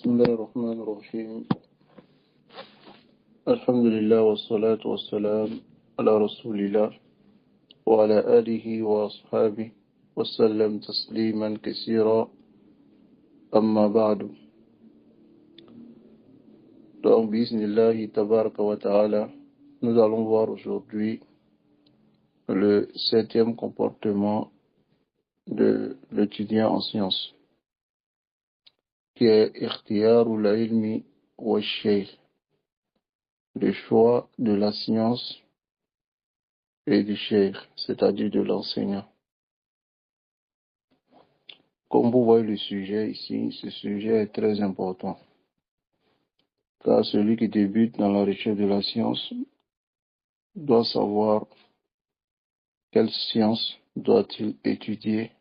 بسم الله الرحمن الرحيم. الحمد لله والصلاة والسلام على رسول الله وعلى آله وأصحابه وسلم تسليما كثيرا. أما بعد. Donc, bismillah, tabaraka wa ta'ala, nous allons voir aujourd'hui le 7e comportement de l'étudiant en sciences, qui est ikhtiyarul ilmi wa shaykh, le choix de la science et du cheikh, c'est-à-dire de l'enseignant. Comme vous voyez le sujet ici, ce sujet est très important. Car celui qui débute dans la recherche de la science doit savoir quelle science doit-il étudier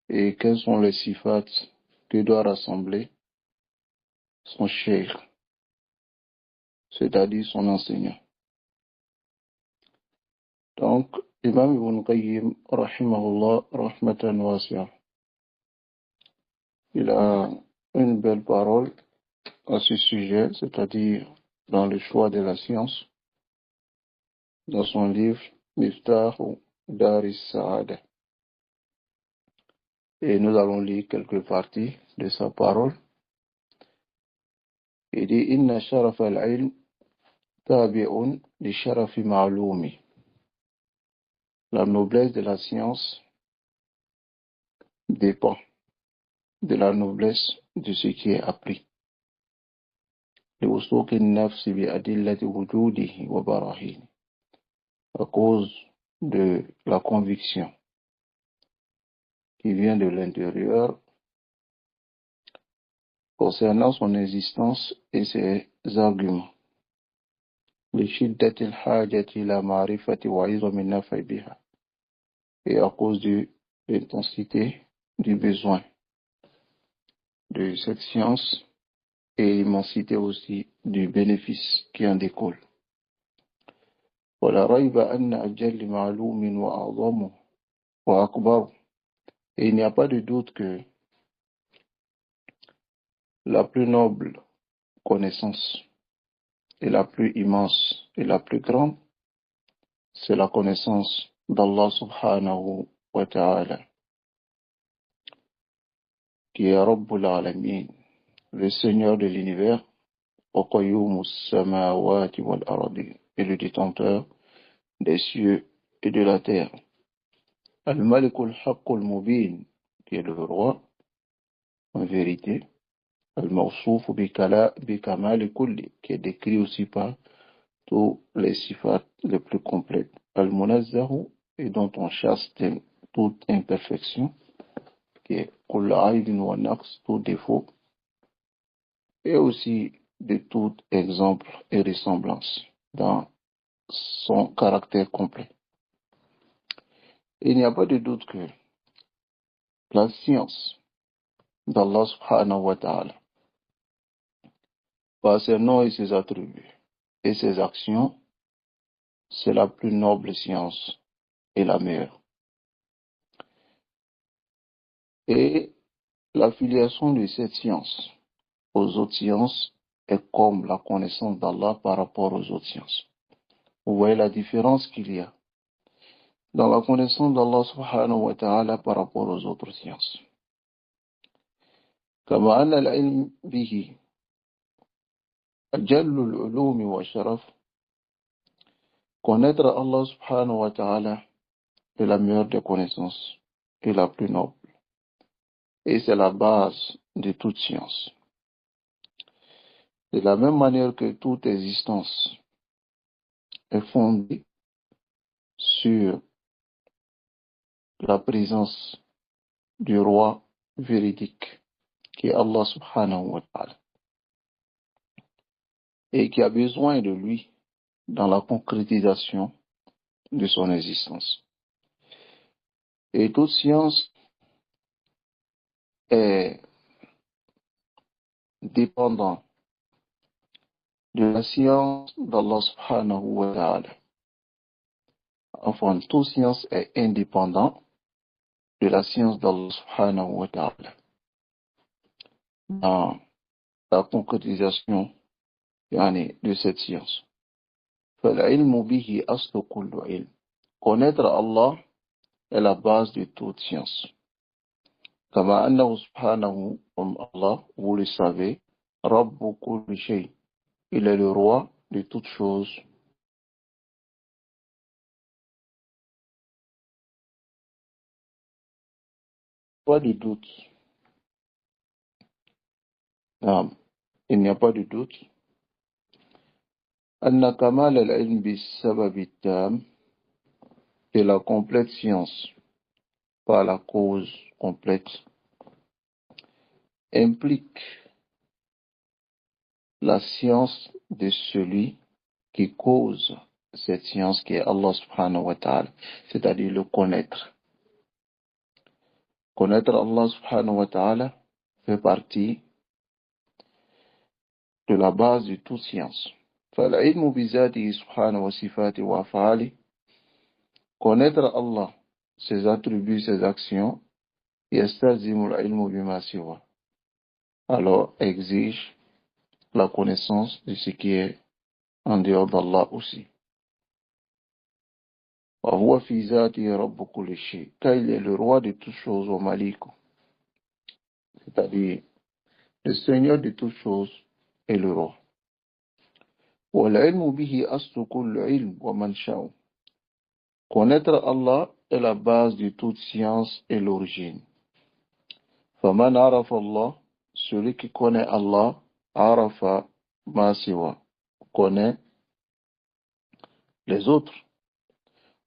et quels sont les sifats que doit rassembler son cheikh, c'est-à-dire son enseignant. Donc, Imam Ibn Qayyim, rahimahullah, rahmatan wasi'a, il a une belle parole à ce sujet, c'est-à-dire dans le choix de la science, dans son livre Miftahu Daris Saada. Et nous allons lire quelques parties de sa parole. Il dit Inna sharaf al-ilm tabi'un li sharafi ma'lumi. La noblesse de la science dépend de la noblesse de ce qui est appris. لوثوق النفس بأدلة وجوده وبراهين, à cause de la conviction qui vient de l'intérieur concernant son existence et ses arguments. لشدة الحاجة إلى معرفة وعظم النفع بها, et à cause de l'intensité du besoin de cette science et l'immensité aussi du bénéfice qui en découle. ولا ريب أن أجل معلوم وأعظمه وأكبر, et il n'y a pas de doute que la plus noble connaissance et la plus immense et la plus grande, c'est la connaissance d'Allah subhanahu wa ta'ala, qui est Rabbul Alamin, le Seigneur de l'univers, wa qayyumus samawati wal ardi, et le détenteur des cieux et de la terre. Al-Malikul Haqqul Mubin, qui est le roi en vérité. Al-Mawsouf bi Kamal Kulli, qui est décrit aussi par tous les sifats les plus complètes. Al-Munazzahu, et dont on chasse toute imperfection, qui est Kull Aibin wa Naqs, tout défaut, et aussi de tout exemple et ressemblance dans son caractère complet. Il n'y a pas de doute que la science d'Allah subhanahu wa ta'ala, par ses noms et ses attributs et ses actions, c'est la plus noble science et la meilleure. Et l'affiliation de cette science aux autres sciences est comme la connaissance d'Allah par rapport aux autres sciences. Vous voyez la différence qu'il y a dans la connaissance d'Allah subhanahu wa ta'ala par rapport aux autres sciences. كما أن العلم به أجل العلوم وشرف, connaître Allah subhanahu wa ta'ala est la meilleure des connaissances et la plus noble. Et c'est la base de toute science. De la même manière que toute existence est fondée sur la présence du roi véridique, qui est Allah subhanahu wa ta'ala, et qui a besoin de lui dans la concrétisation de son existence. Et toute science est dépendante de la science d'Allah subhanahu wa ta'ala. Enfin, toute science est indépendante de la science d'Allah subhanahu wa ta'ala. dans la concrétisation de cette science. فالعلم به أصل كل علم. Connaître Allah est la base de toute science. كما أنه سبحانه, comme Allah, vous le savez, رب كل شيء. Il est le roi de toutes choses. Pas de doute. Il n'y a pas de doute. أن كمال العلم بالسبب التام, de la complète science par la cause complète, implique la science de celui qui cause cette science qui est Allah subhanahu wa ta'ala, c'est-à-dire le connaître. Connaître Allah subhanahu wa ta'ala fait partie de la base de toute science. فالعلم بذاته سبحانه وصفاته وأفعاله, connaître Allah, ses attributs, ses actions, يستلزم العلم بما سواه, alors exige la connaissance de ce qui est en dehors d'Allah aussi. وهو في ذاته رب كل شيء, car il est le roi de toutes choses, au Malik, c'est-à-dire le Seigneur de toutes choses est le roi. والعلم به أصل كل علم ومنشأه, connaître Allah est la base de toute science et l'origine. فمن عرف الله, celui qui connaît Allah, عرف ما سواه, connaît les autres.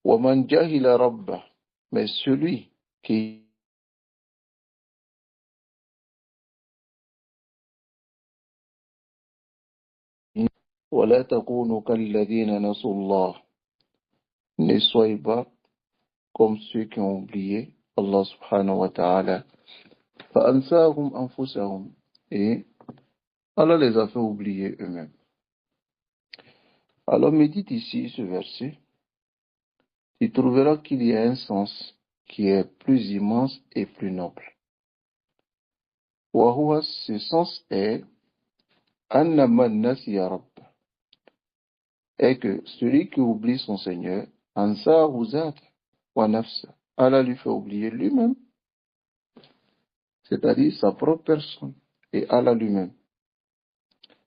ومن جهل ربه, mais celui qui ولا تكونوا كالذين نسوا الله, ne soyez pas comme ceux qui ont oublié Allah subhanahu wa ta'ala. فأنساهم أنفسهم, et Allah les a fait oublier eux-mêmes. Alors médite ici ce verset, tu trouveras qu'il y a un sens qui est plus immense et plus noble. وهو, ce sens est أن من نسي ربه, est que celui qui oublie son Seigneur, أنساه ذاته ونفسه, Allah lui fait oublier lui-même, c'est-à-dire sa propre personne et Allah lui-même.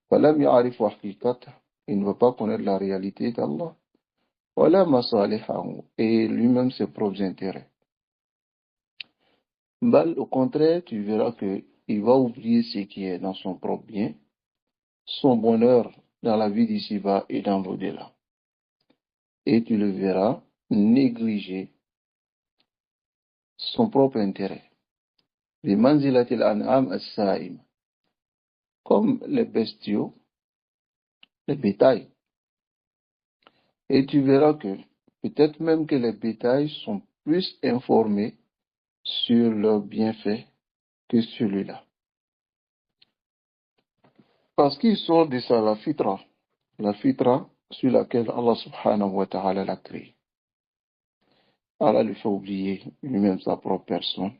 فلم يعرف حقيقته, il ne va pas connaître la réalité d'Allah. ولا مصالحه, et lui-même ses propres intérêts. Bal, au contraire, tu verras que il va oublier ce qui est dans son propre bien, son bonheur dans la vie d'ici-bas et dans l'au-delà. Et tu le verras négliger son propre intérêt. بمنزلة الأنعام السائمة, comme les bestiaux, les bétails. Et tu verras que peut-être même que les bétails sont plus informés sur leurs bienfaits que celui-là. Parce qu'ils sont de ça la fitra sur laquelle Allah subhanahu wa ta'ala l'a créé. Allah lui fait oublier lui-même sa propre personne.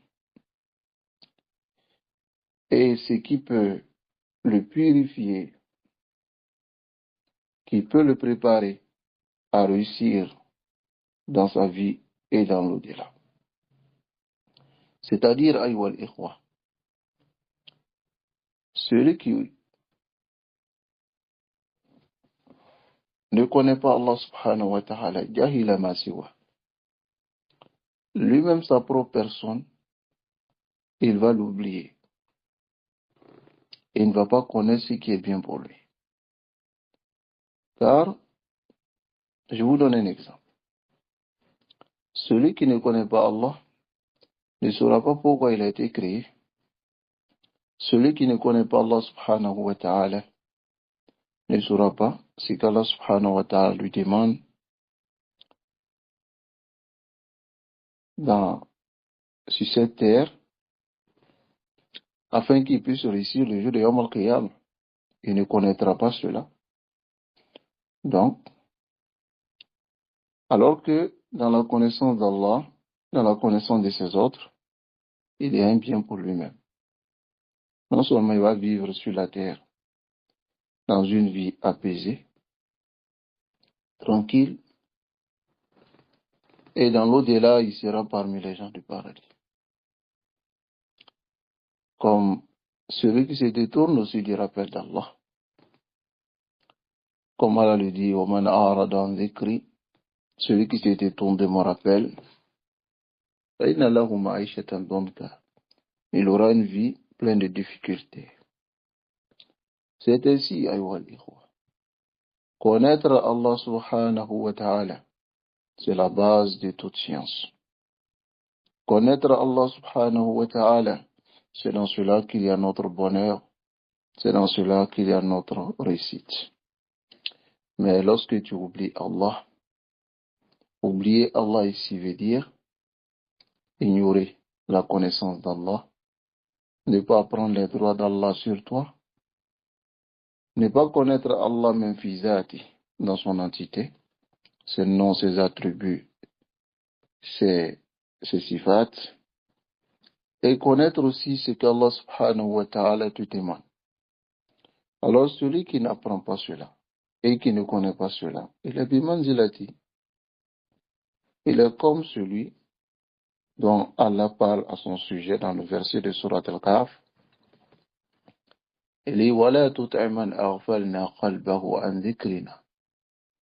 Et ce qui peut le purifier, qui peut le préparer à réussir dans sa vie et dans l'au-delà. C'est-à-dire, ayyuha al-ikhwa, celui qui ne connaît pas Allah subhanahu wa ta'ala, jahila ma siwa, lui-même sa propre personne, il va l'oublier. Et il ne va pas connaître ce qui est bien pour lui. Car, je vous donne un exemple. Celui qui ne connaît pas Allah ne saura pas pourquoi il a été créé. Celui qui ne connaît pas Allah subhanahu wa ta'ala ne saura pas ce qu'Allah subhanahu wa ta'ala lui demande sur cette terre afin qu'il puisse réussir le jour de Yawm al-Qiyam. Il ne connaîtra pas cela. Donc, alors que dans la connaissance d'Allah, dans la connaissance de ses autres, il y a un bien pour lui-même. Non seulement il va vivre sur la terre dans une vie apaisée, tranquille, et dans l'au-delà, il sera parmi les gens du paradis. Comme celui qui se détourne aussi du rappel d'Allah. Comme Allah le dit, Oman a'rada an dhikri, celui qui se détourne de mon rappel, fa inna lahu ma'ishatan danka. Il aura une vie pleine de difficultés. C'est ainsi, ayyuhal ikhwa. Connaître Allah subhanahu wa ta'ala, c'est la base de toute science. Connaître Allah subhanahu wa ta'ala, c'est dans cela qu'il y a notre bonheur, c'est dans cela qu'il y a notre réussite. Mais lorsque tu oublies Allah, oublier Allah ici veut dire ignorer la connaissance d'Allah, ne pas prendre les droits d'Allah sur toi, ne pas connaître Allah même fizati dans son entité, ses noms, ses attributs, ses sifat, et connaître aussi ce qu'Allah subhanahu wa ta'ala te témoigne. Alors celui qui n'apprend pas cela et qui ne connaît pas cela, il est bimanzilati. Il est comme celui dont Allah parle à son sujet dans le verset de Surat Al-Kahf. Il dit Wala tut'iman aghfalna qalbahu an dhikrina.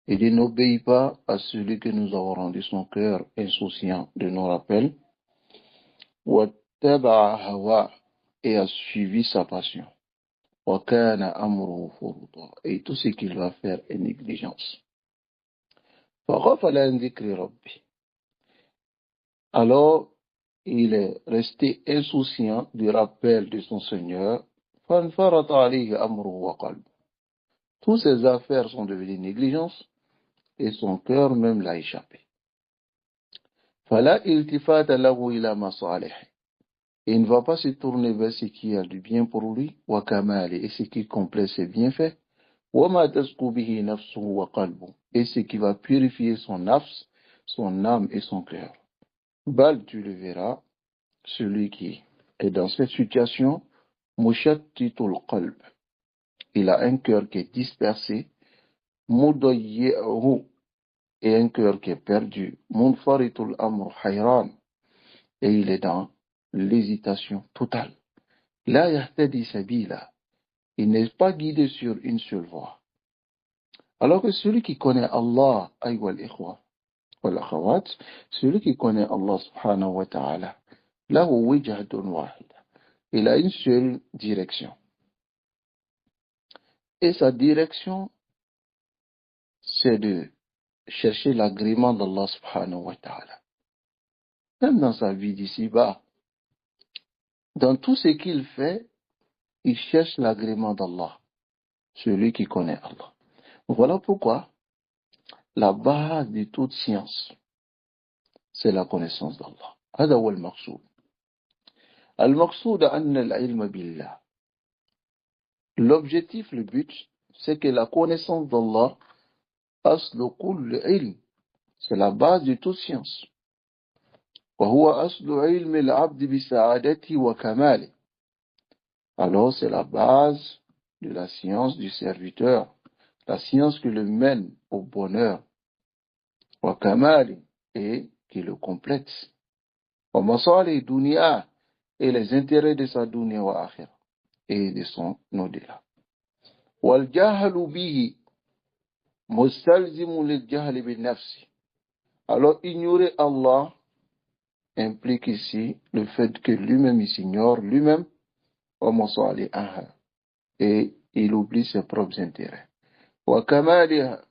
Il dit n'obéis pas à celui que nous avons rendu son cœur insouciant de nos rappels. Wattaba'a hawa, et a suivi sa passion. Wa kana amruhu furuta, et tout ce qu'il va faire est négligence. Faghafala an dhikri rabbi. Alors il est resté insouciant du rappel de son Seigneur. Fanfarata alayhi amruhu wa qalbuhu. Toutes ses affaires sont devenues négligence et son cœur même l'a échappé. Fala iltifata lahu ila masalih. Et il ne va pas se tourner vers ce qui a du bien pour lui, wa kamali, et ce qui complète ses bienfaits, wa ma tasqu bihi nafsuhu wa qalbuhu, et ce qui va purifier son nafs, son âme et son cœur. Bal, tu le verras, celui qui est dans cette situation, mushattitul qalb. Il a un cœur qui est dispersé, mudayyi'uhu, et un cœur qui est perdu, munfaritul amr hayran, et il est dans l'hésitation totale. La yahtadi sabila, il n'est pas guidé sur une seule voie. Alors que celui qui connaît Allah, ayyuhal ikhwa wal akhawat, celui qui connaît Allah subhanahu wa ta'ala, lahu wijhatun wahida, il a une seule direction. Et sa direction, c'est de chercher l'agrément d'Allah subhanahu wa ta'ala. Même dans sa vie d'ici-bas, dans tout ce qu'il fait, il cherche l'agrément d'Allah, celui qui connaît Allah. Voilà pourquoi la base de toute science, c'est la connaissance d'Allah. هذا هو المقصود. المقصود أن العلم بالله. L'objectif, le but, c'est que la connaissance d'Allah, أصل كل علم, c'est la base de toute science. وهو أصل علم العبد بسعادته وكماله. Alors c'est la base de la science du serviteur, la science qui le mène au bonheur, wa kamali, et qui le complète. Wa masali dunya, et les intérêts de sa dunya wa akhira, et de son au-delà. Wal jahlu bihi mustalzimu lil jahli bin nafsi. Alors ignorer Allah implique ici le fait que lui-même il s'ignore lui-même, wa masali aha, et il oublie ses propres intérêts. Wa kamaliha,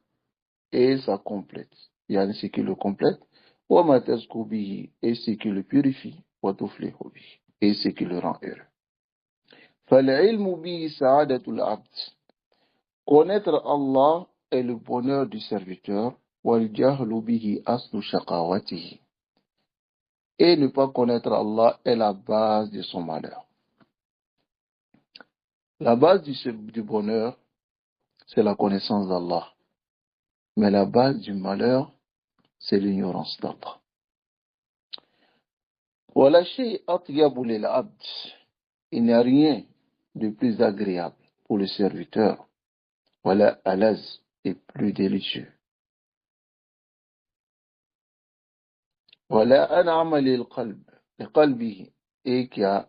et ça complète. Il y a ce qui le complète. Wa ma tazku bihi, et ce qui le purifie. Wa tuflihu bihi, et ce qui le rend heureux. Fal-ilmu bihi sa'adatul abd. Connaître Allah est le bonheur du serviteur. Wal jahlu bihi aslu shaqawatihi. Et ne pas connaître Allah est la base de son malheur. La base du bonheur, c'est la connaissance d'Allah. Mais la base du malheur, c'est l'ignorance d'Allah. Wala shay atyabu lil abd. Il n'y a rien de plus agréable pour le serviteur. Voilà alaz et plus délicieux. Voilà an'ama lil qalbihi, et qui a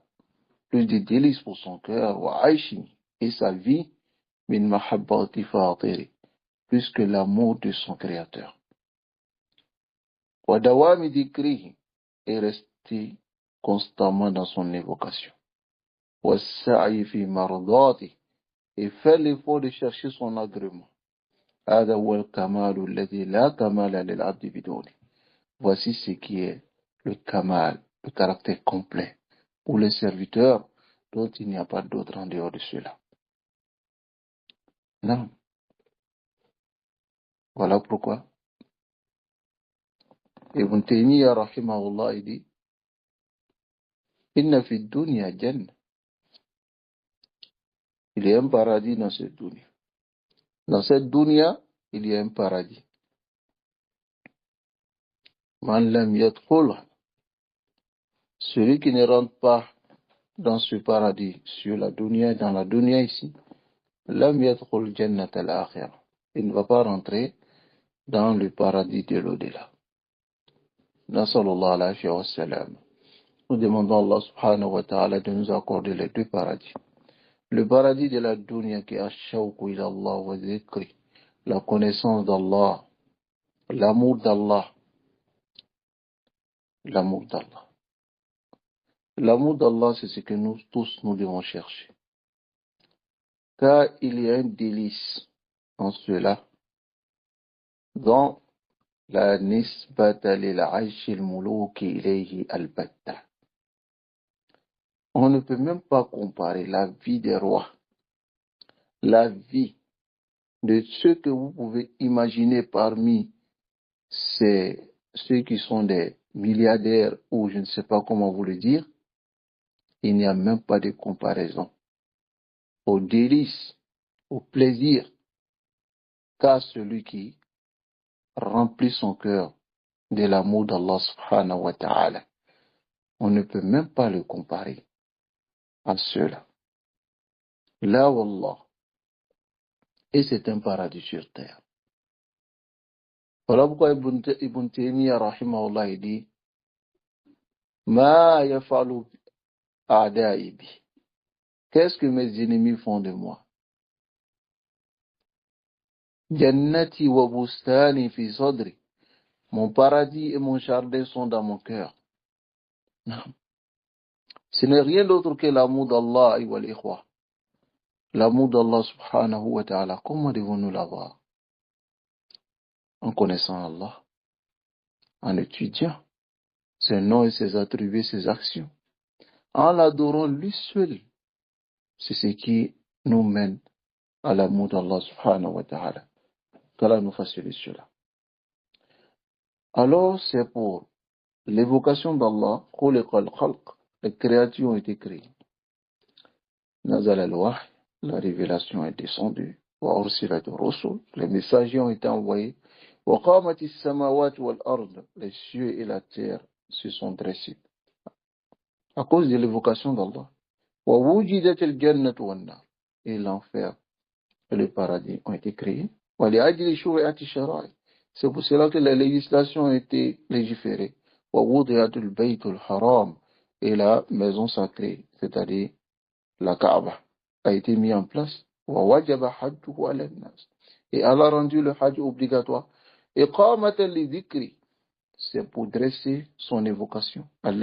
plus de délices pour son cœur, wa aishi, et sa vie, min mahabbati fatiri, plus que l'amour de son créateur. Wa dawami dhikrihi, et rester constamment dans son évocation. Wa sa'i fi mardati, et faire l'effort de chercher son agrément. هذا هو الكمال الذي لا كمال للعبد بدونه. Voici ce qui est le kamal, le caractère complet pour les serviteurs dont il n'y a pas d'autre en dehors de cela. Non. Voilà pourquoi Ibn Taymiyyah rahimahullah il dit Inna fi dunya jannah. Il y a un paradis dans cette dunya. Dans cette dunya, il y a un paradis. Man lam yadkhulha. Celui qui ne rentre pas dans ce paradis sur la dunya, dans la dunya ici, lam yadkhul jannat al-akhirah. Il ne va pas rentrer dans le paradis de l'au-delà. Nasallallahu alayhi wa sallam. Nous demandons à Allah subhanahu wa ta'ala de nous accorder les deux paradis. Le paradis de la dunya qui est ash-shawqu ila Allah wa dhikri, la connaissance d'Allah, l'amour d'Allah, l'amour d'Allah. L'amour d'Allah, c'est ce que nous tous nous devons chercher. Car il y a un délice en cela, dans la nisbata lil aish al-muluki ilayhi al-batta. On ne peut même pas comparer la vie des rois, la vie de ceux que vous pouvez imaginer parmi ceux qui sont des milliardaires ou je ne sais pas comment vous le dire. Il n'y a même pas de comparaison au délice, au plaisir qu'a celui qui remplit son cœur de l'amour d'Allah subhanahu wa ta'ala. On ne peut même pas le comparer à cela. Là, wallah. Et c'est un paradis sur terre. Voilà pourquoi Ibn Taymiyyah rahimahullah il dit Ma yafalu a'da'i bi. Qu'est-ce que mes ennemis font de moi? Jannati wa bustani fi sadri. Mon paradis et mon jardin sont dans mon cœur. Ce n'est rien d'autre que l'amour d'Allah et wal-ikhwa. L'amour d'Allah subhanahu wa ta'ala. Comment devons-nous l'avoir? En connaissant Allah, en étudiant ses noms et ses attributs, ses actions, en l'adorant lui seul. C'est ce qui nous mène à l'amour d'Allah subhanahu wa ta'ala. Qu'Allah nous facilite cela. Alors, c'est pour l'évocation d'Allah, les créatures ont été créées. Nazal al-Wahy, la révélation est descendue. Wa ursilat ar-rusul, les messagers ont été envoyés. Wa qamat as-samawat wal-ard, les cieux et la terre se sont dressés. À cause de l'évocation d'Allah. Wa wujidat al-jannat wan-nar, et l'enfer et le paradis ont été créés. Wa li'ajli shuri'ati shara'i, c'est pour cela que la législation a été légiférée. Wa wudi'at al-bayt al-haram, et la maison sacrée, c'est-à-dire la Kaaba, a été mise en place. Et Allah a rendu le Hajj obligatoire. Et c'est pour dresser son évocation. Il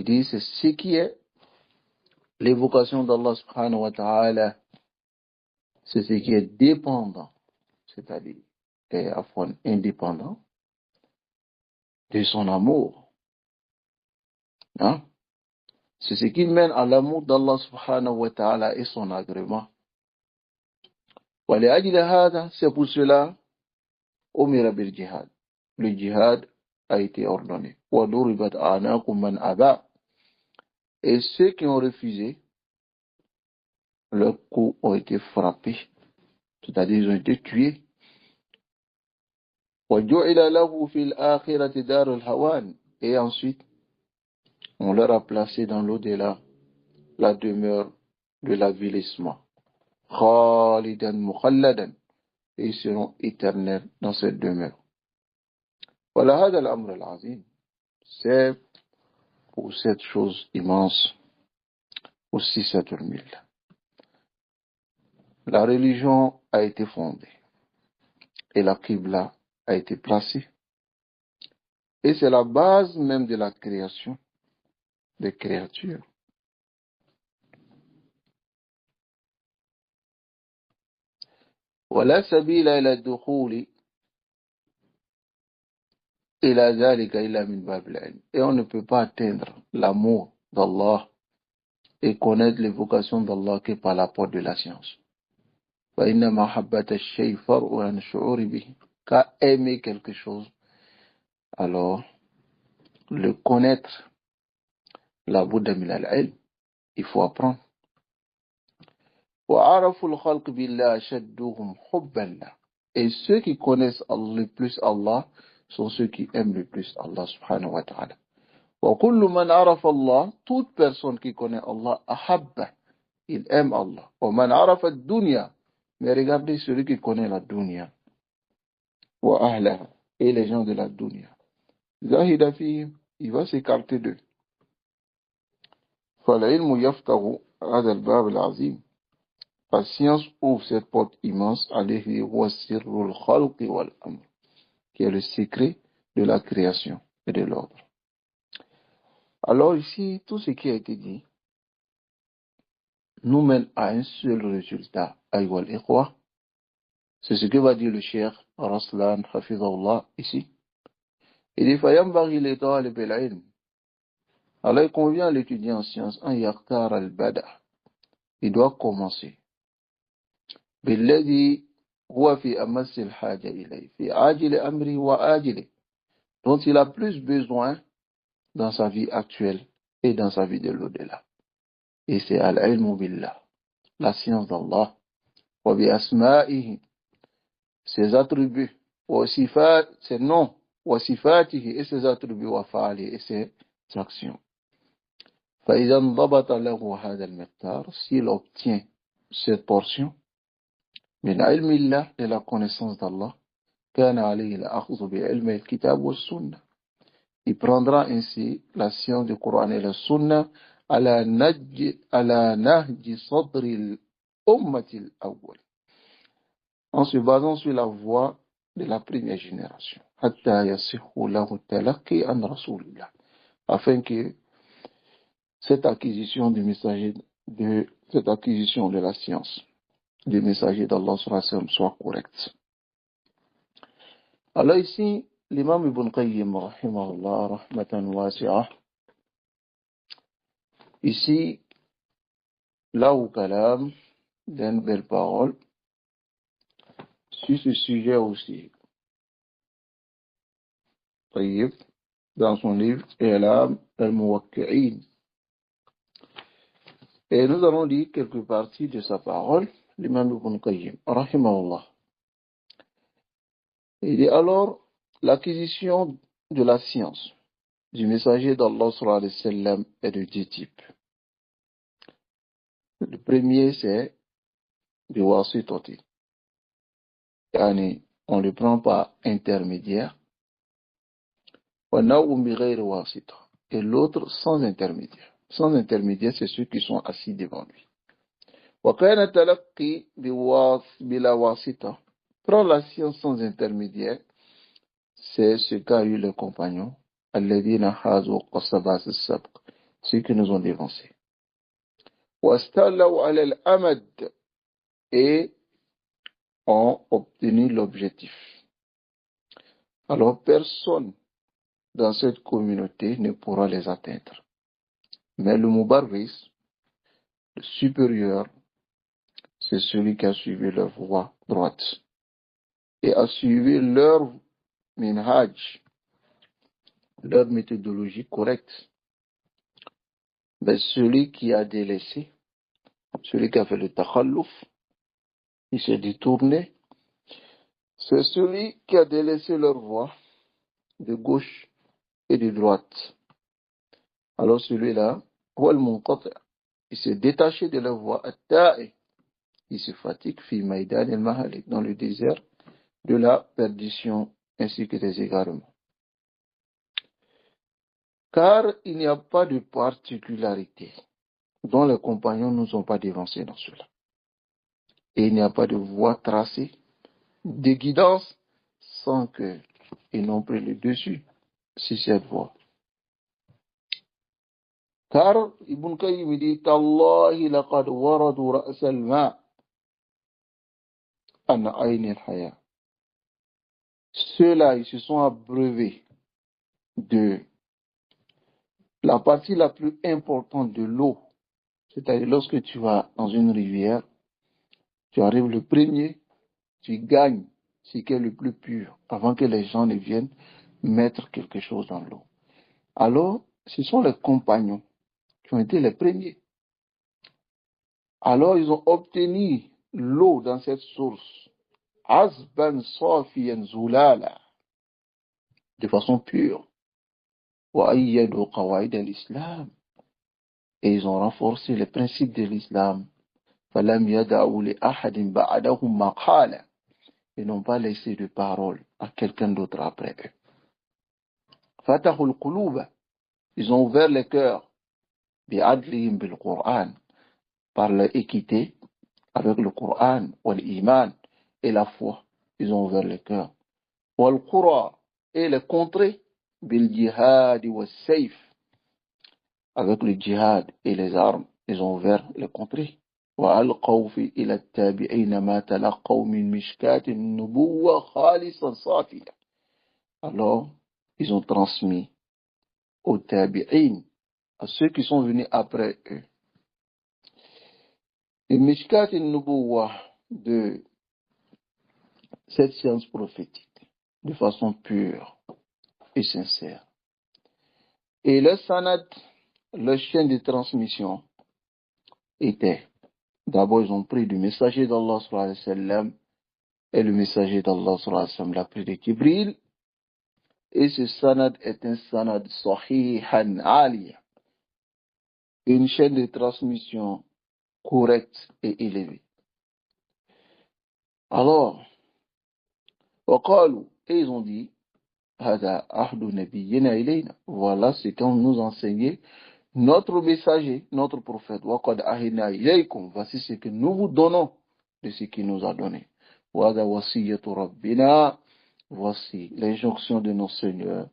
dit c'est ce qui est l'évocation d'Allah subhanahu wa ta'ala. C'est ce qui est dépendant, c'est-à-dire est à fond indépendant de son amour. Hein? C'est ce qui mène à l'amour d'Allah subhanahu wa ta'ala et son agrément. C'est pour cela, le djihad a été ordonné. Et ceux qui ont refusé, leurs coups ont été frappés, c'est-à-dire ils ont été tués. Et ensuite, on leur a placé dans l'au-delà la demeure de l'avilissement. Khalidan mukhalladan. Et ils seront éternels dans cette demeure. Voilà, hada al-amr al-azim. C'est pour cette chose immense, aussi cette mille. La religion a été fondée et la Qibla a été placée. Et c'est la base même de la création des créatures. ولا سبيل إلى الدخول إلى ذلك إلا من باب العلم. Et on ne peut pas atteindre l'amour d'Allah et connaître l'évocation d'Allah que par la porte de la science. فإن محبة الشيء فرع عن الشعور به. Car aimer quelque chose, alors le connaître, la Bouddha min al-ilm, il faut apprendre. وعرفوا الخلق بالله أشدهم حبا له. Et ceux qui connaissent le plus Allah sont ceux qui aiment le plus Allah subhanahu wa ta'ala. وكل من عرف الله, toute personne qui connaît Allah, أحبه, il aime Allah. ومن عرف الدنيا, mais regardez celui qui connaît la dunya, وأهلها, et les gens de la dunya, زاهد فيهم, il va s'écarter d'eux. فالعلم يفتح هذا الباب العظيم. La science ouvre cette porte immense, alayhi wa sirrul khalqi wal amr, qui est le secret de la création et de l'ordre. Alors ici, tout ce qui a été dit nous mène à un seul résultat, ayyuhal ikhwa. C'est ce que va dire le cheikh Raslan Hafizahullah ici. Il dit fayambaghi li talib al-ilm. Alors il convient à l'étudiant en sciences an yaqtar al-bada. Il doit commencer بالذي هو في أمس الحاجة إليه في عاجل أمره وآجله, dont il a plus besoin dans sa vie actuelle et dans sa vie de l'au-delà. Et c'est al-ilmu billah, la science d'Allah, wa bi asma'ihi, ses attributs, wa sifat, ses noms, wa sifatihi, et ses attributs, wa fa'ali, et ses actions. فإذا انضبط له هذا المقدار, s'il obtient cette portion من علم الله, de la connaissance d'Allah, كان عليه الأخذ بعلم الكتاب والسنة, il prendra ainsi la science du Coran et la Sunna على نهج صدر الأمة الأول, en se basant sur la voie de la première génération, حتى يصح له التلقي عن رسول الله, afin que cette acquisition du messager cette acquisition de la science du messager d'Allah soit correcte. Alors ici, l'imam Ibn Qayyim rahimahullah rahmatan wasi'ah, ici, là où kalam d'une belle parole sur ce sujet aussi. Tayyib, dans son livre I'lam al-Muwaqqi'in. Et nous allons lire quelques parties de sa parole, l'imam Ibn Qayyim rahimahullah. Il dit alors, l'acquisition de la science du messager d'Allah sallallahu alayhi wa sallam est de deux types. Le premier, c'est du wasitati. Yani, on le prend par intermédiaire. Et l'autre sans intermédiaire. Sans intermédiaire, c'est ceux qui sont assis devant lui. Prendre la science sans intermédiaire, c'est ce qu'a eu les compagnons, ceux qui nous ont dévancés. Et ont obtenu l'objectif. Alors personne dans cette communauté ne pourra les atteindre. Mais le Mubarris, le supérieur, c'est celui qui a suivi leur voie droite et a suivi leur minhaj, leur méthodologie correcte. Mais celui qui a délaissé, celui qui a fait le takhalluf, il s'est détourné, c'est celui qui a délaissé leur voie de gauche et de droite. Alors celui-là, il s'est détaché de la voie at-ta'i. Il se fatigue, fi maïdan el-mahalik, dans le désert de la perdition ainsi que des égarements. Car il n'y a pas de particularité dont les compagnons ne nous ont pas dévancés dans cela. Et il n'y a pas de voie tracée, de guidance, sans que ils n'ont pris le dessus sur cette voie. Car Ibn Qayyim dit Tallahi laqad waradu ra's al-ma' an ayn al-haya. Ceux-là, ils se sont abreuvés de la partie la plus importante de l'eau. C'est-à-dire, lorsque tu vas dans une rivière, tu arrives le premier, tu gagnes ce qui est le plus pur, avant que les gens ne viennent mettre quelque chose dans l'eau. Alors, ce sont les compagnons qui ont été les premiers. Alors, ils ont obtenu l'eau dans cette source, azban safiyan zulala, de façon pure. Wa ayyadu qawaid al-islam. Et ils ont renforcé les principes de l'islam. Falam yada'u li ahadin ba'dahum maqala. Ils n'ont pas laissé de parole à quelqu'un d'autre après eux. Fatahul quluba. Ils ont ouvert les cœurs. Bi'adlihim bil Qur'an. Par leur équité avec le Coran, l'iman et la foi. Ils ont ouvert les cœurs. Wal qura et les contrées. Bil jihad wa sayf. Avec le djihad et les armes, ils ont ouvert les contrées. وألقوا إلى التابعين ما تلقوا من مشكاة النبوة خالصا صافية. Alors, ils ont transmis aux tabi'in, à ceux qui sont venus après eux, les mishkat al-nubuwah de cette science prophétique, de façon pure et sincère. Et le sanad, le chaîne de transmission, était, d'abord ils ont pris du messager d'Allah sallallahu alayhi wa sallam, et le messager d'Allah sallallahu alayhi wa sallam l'a pris de Jibril, et ce sanad est un sanad sahihan aliya, une chaîne de transmission correcte et élevée. Alors, et ils ont dit, voilà ce qu'on nous enseignait notre messager, notre prophète. Voici ce que nous vous donnons de ce qu'il nous a donné. Voici l'injonction de notre Seigneur.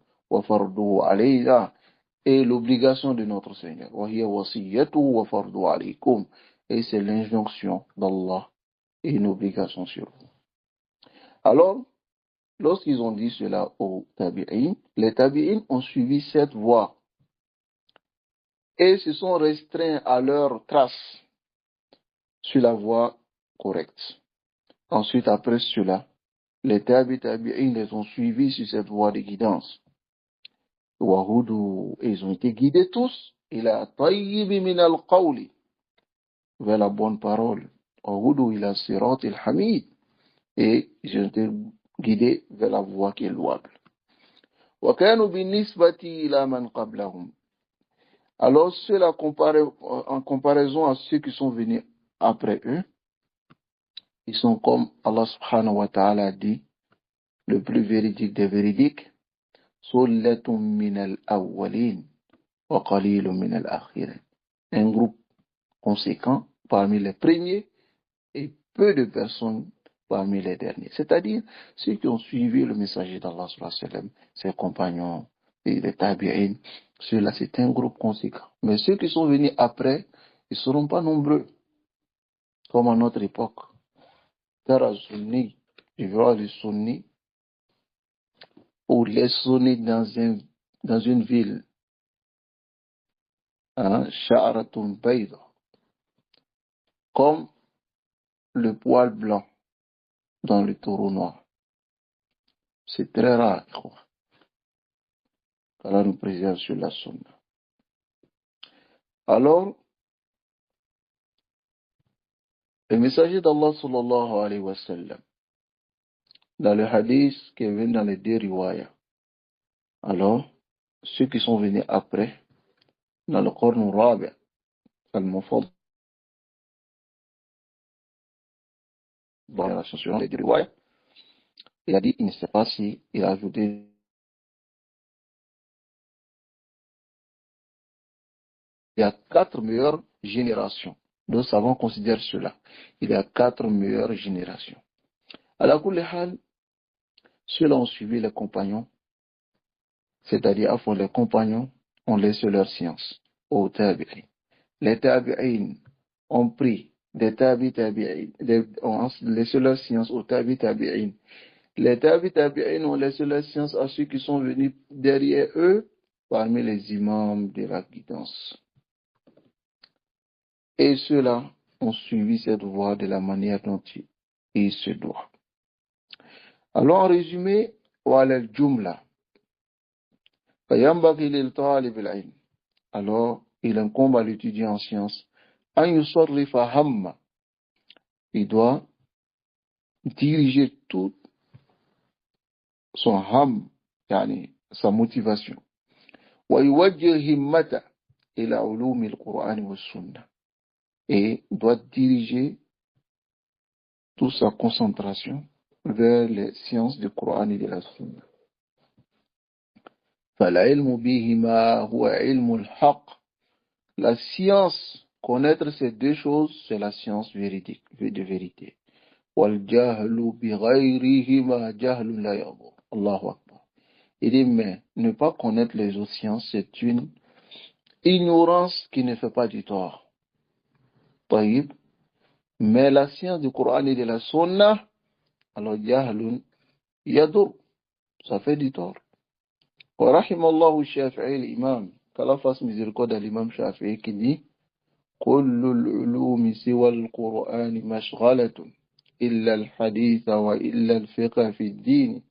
Et l'obligation de notre Seigneur. Et c'est l'injonction d'Allah et une obligation sur vous. Alors, lorsqu'ils ont dit cela aux tabi'in, les tabi'in ont suivi cette voie et se sont restreints à leur trace sur la voie correcte. Ensuite, après cela, les tabi'in les ont suivis sur cette voie de guidance. Et ils ont été guidés tous ila tayyibi min al-qawli, vers la bonne parole. Ila sirat al-hamid, et ils ont été guidés vers la voie qui est louable. وكانوا بالنسبة إلى من قبلهم. Alors, cela en comparaison à ceux qui sont venus après eux, ils sont comme Allah subhanahu wa ta'ala a dit, le plus véridique des véridiques, Sullatun min al-awwalin wa qalilun min al-akhirin. Un groupe conséquent parmi les premiers et peu de personnes parmi les derniers. C'est-à-dire, ceux qui ont suivi le messager d'Allah sallallahu alayhi wa sallam, ses compagnons, et les tabi'in, ceux-là, c'est un groupe conséquent. Mais ceux qui sont venus après, ils ne seront pas nombreux, comme à notre époque. Tara Sunni, tu verras les Sunnis, ou les Sunnis dans une ville, Sha'ratun Bayda, comme le poil blanc dans le taureau noir. C'est très rare, je crois. Allah nous préserve sur la sunna. Alors, le messager d'Allah sallallahu alayhi wa sallam, dans le hadith qui est venu dans les deux riwayas, alors, ceux qui sont venus après, dans le Qarn al-Rabi' al-Mufaddal, dans la génération des riwaya, il a dit, il ne sait pas si il a ajouté, il y a 4 meilleures générations. Nos savants considèrent cela. Il y a 4 meilleures générations. À la kulli hal, ceux-là ont suivi les compagnons, c'est-à-dire à fond les compagnons ont laissé leur science aux tabi'in. Les tabi'in ont pris des tabi'in, ont laissé leur science aux tabi'in. Les tabi'in ont laissé leur science à ceux qui sont venus derrière eux parmi les imams de la guidance. Et ceux-là ont suivi cette voie de la manière dont il se doit. Alors en résumé, voilà le jumla. Alors, il incombe à l'étudiant en sciences. Il doit diriger tout son ham, yani sa motivation. Et doit diriger toute sa concentration vers les sciences du Coran et de la Sunna. La science, connaître ces deux choses, c'est la science véridique, de vérité. Allahu Akbar. Il dit, mais ne pas connaître les autres sciences, c'est une ignorance qui ne fait pas du tort. Taïb. Mais la science du Coran et de la Sunna, alors jahlun yadur, ça fait du tort. Wa rahimallahu Shafi'i l'imam, qu'Allah fasse miséricorde à l'imam Shafi'i qui dit, كل العلوم سوى القرآن مشغلة إلا الحديث وإلا الفقه في الدين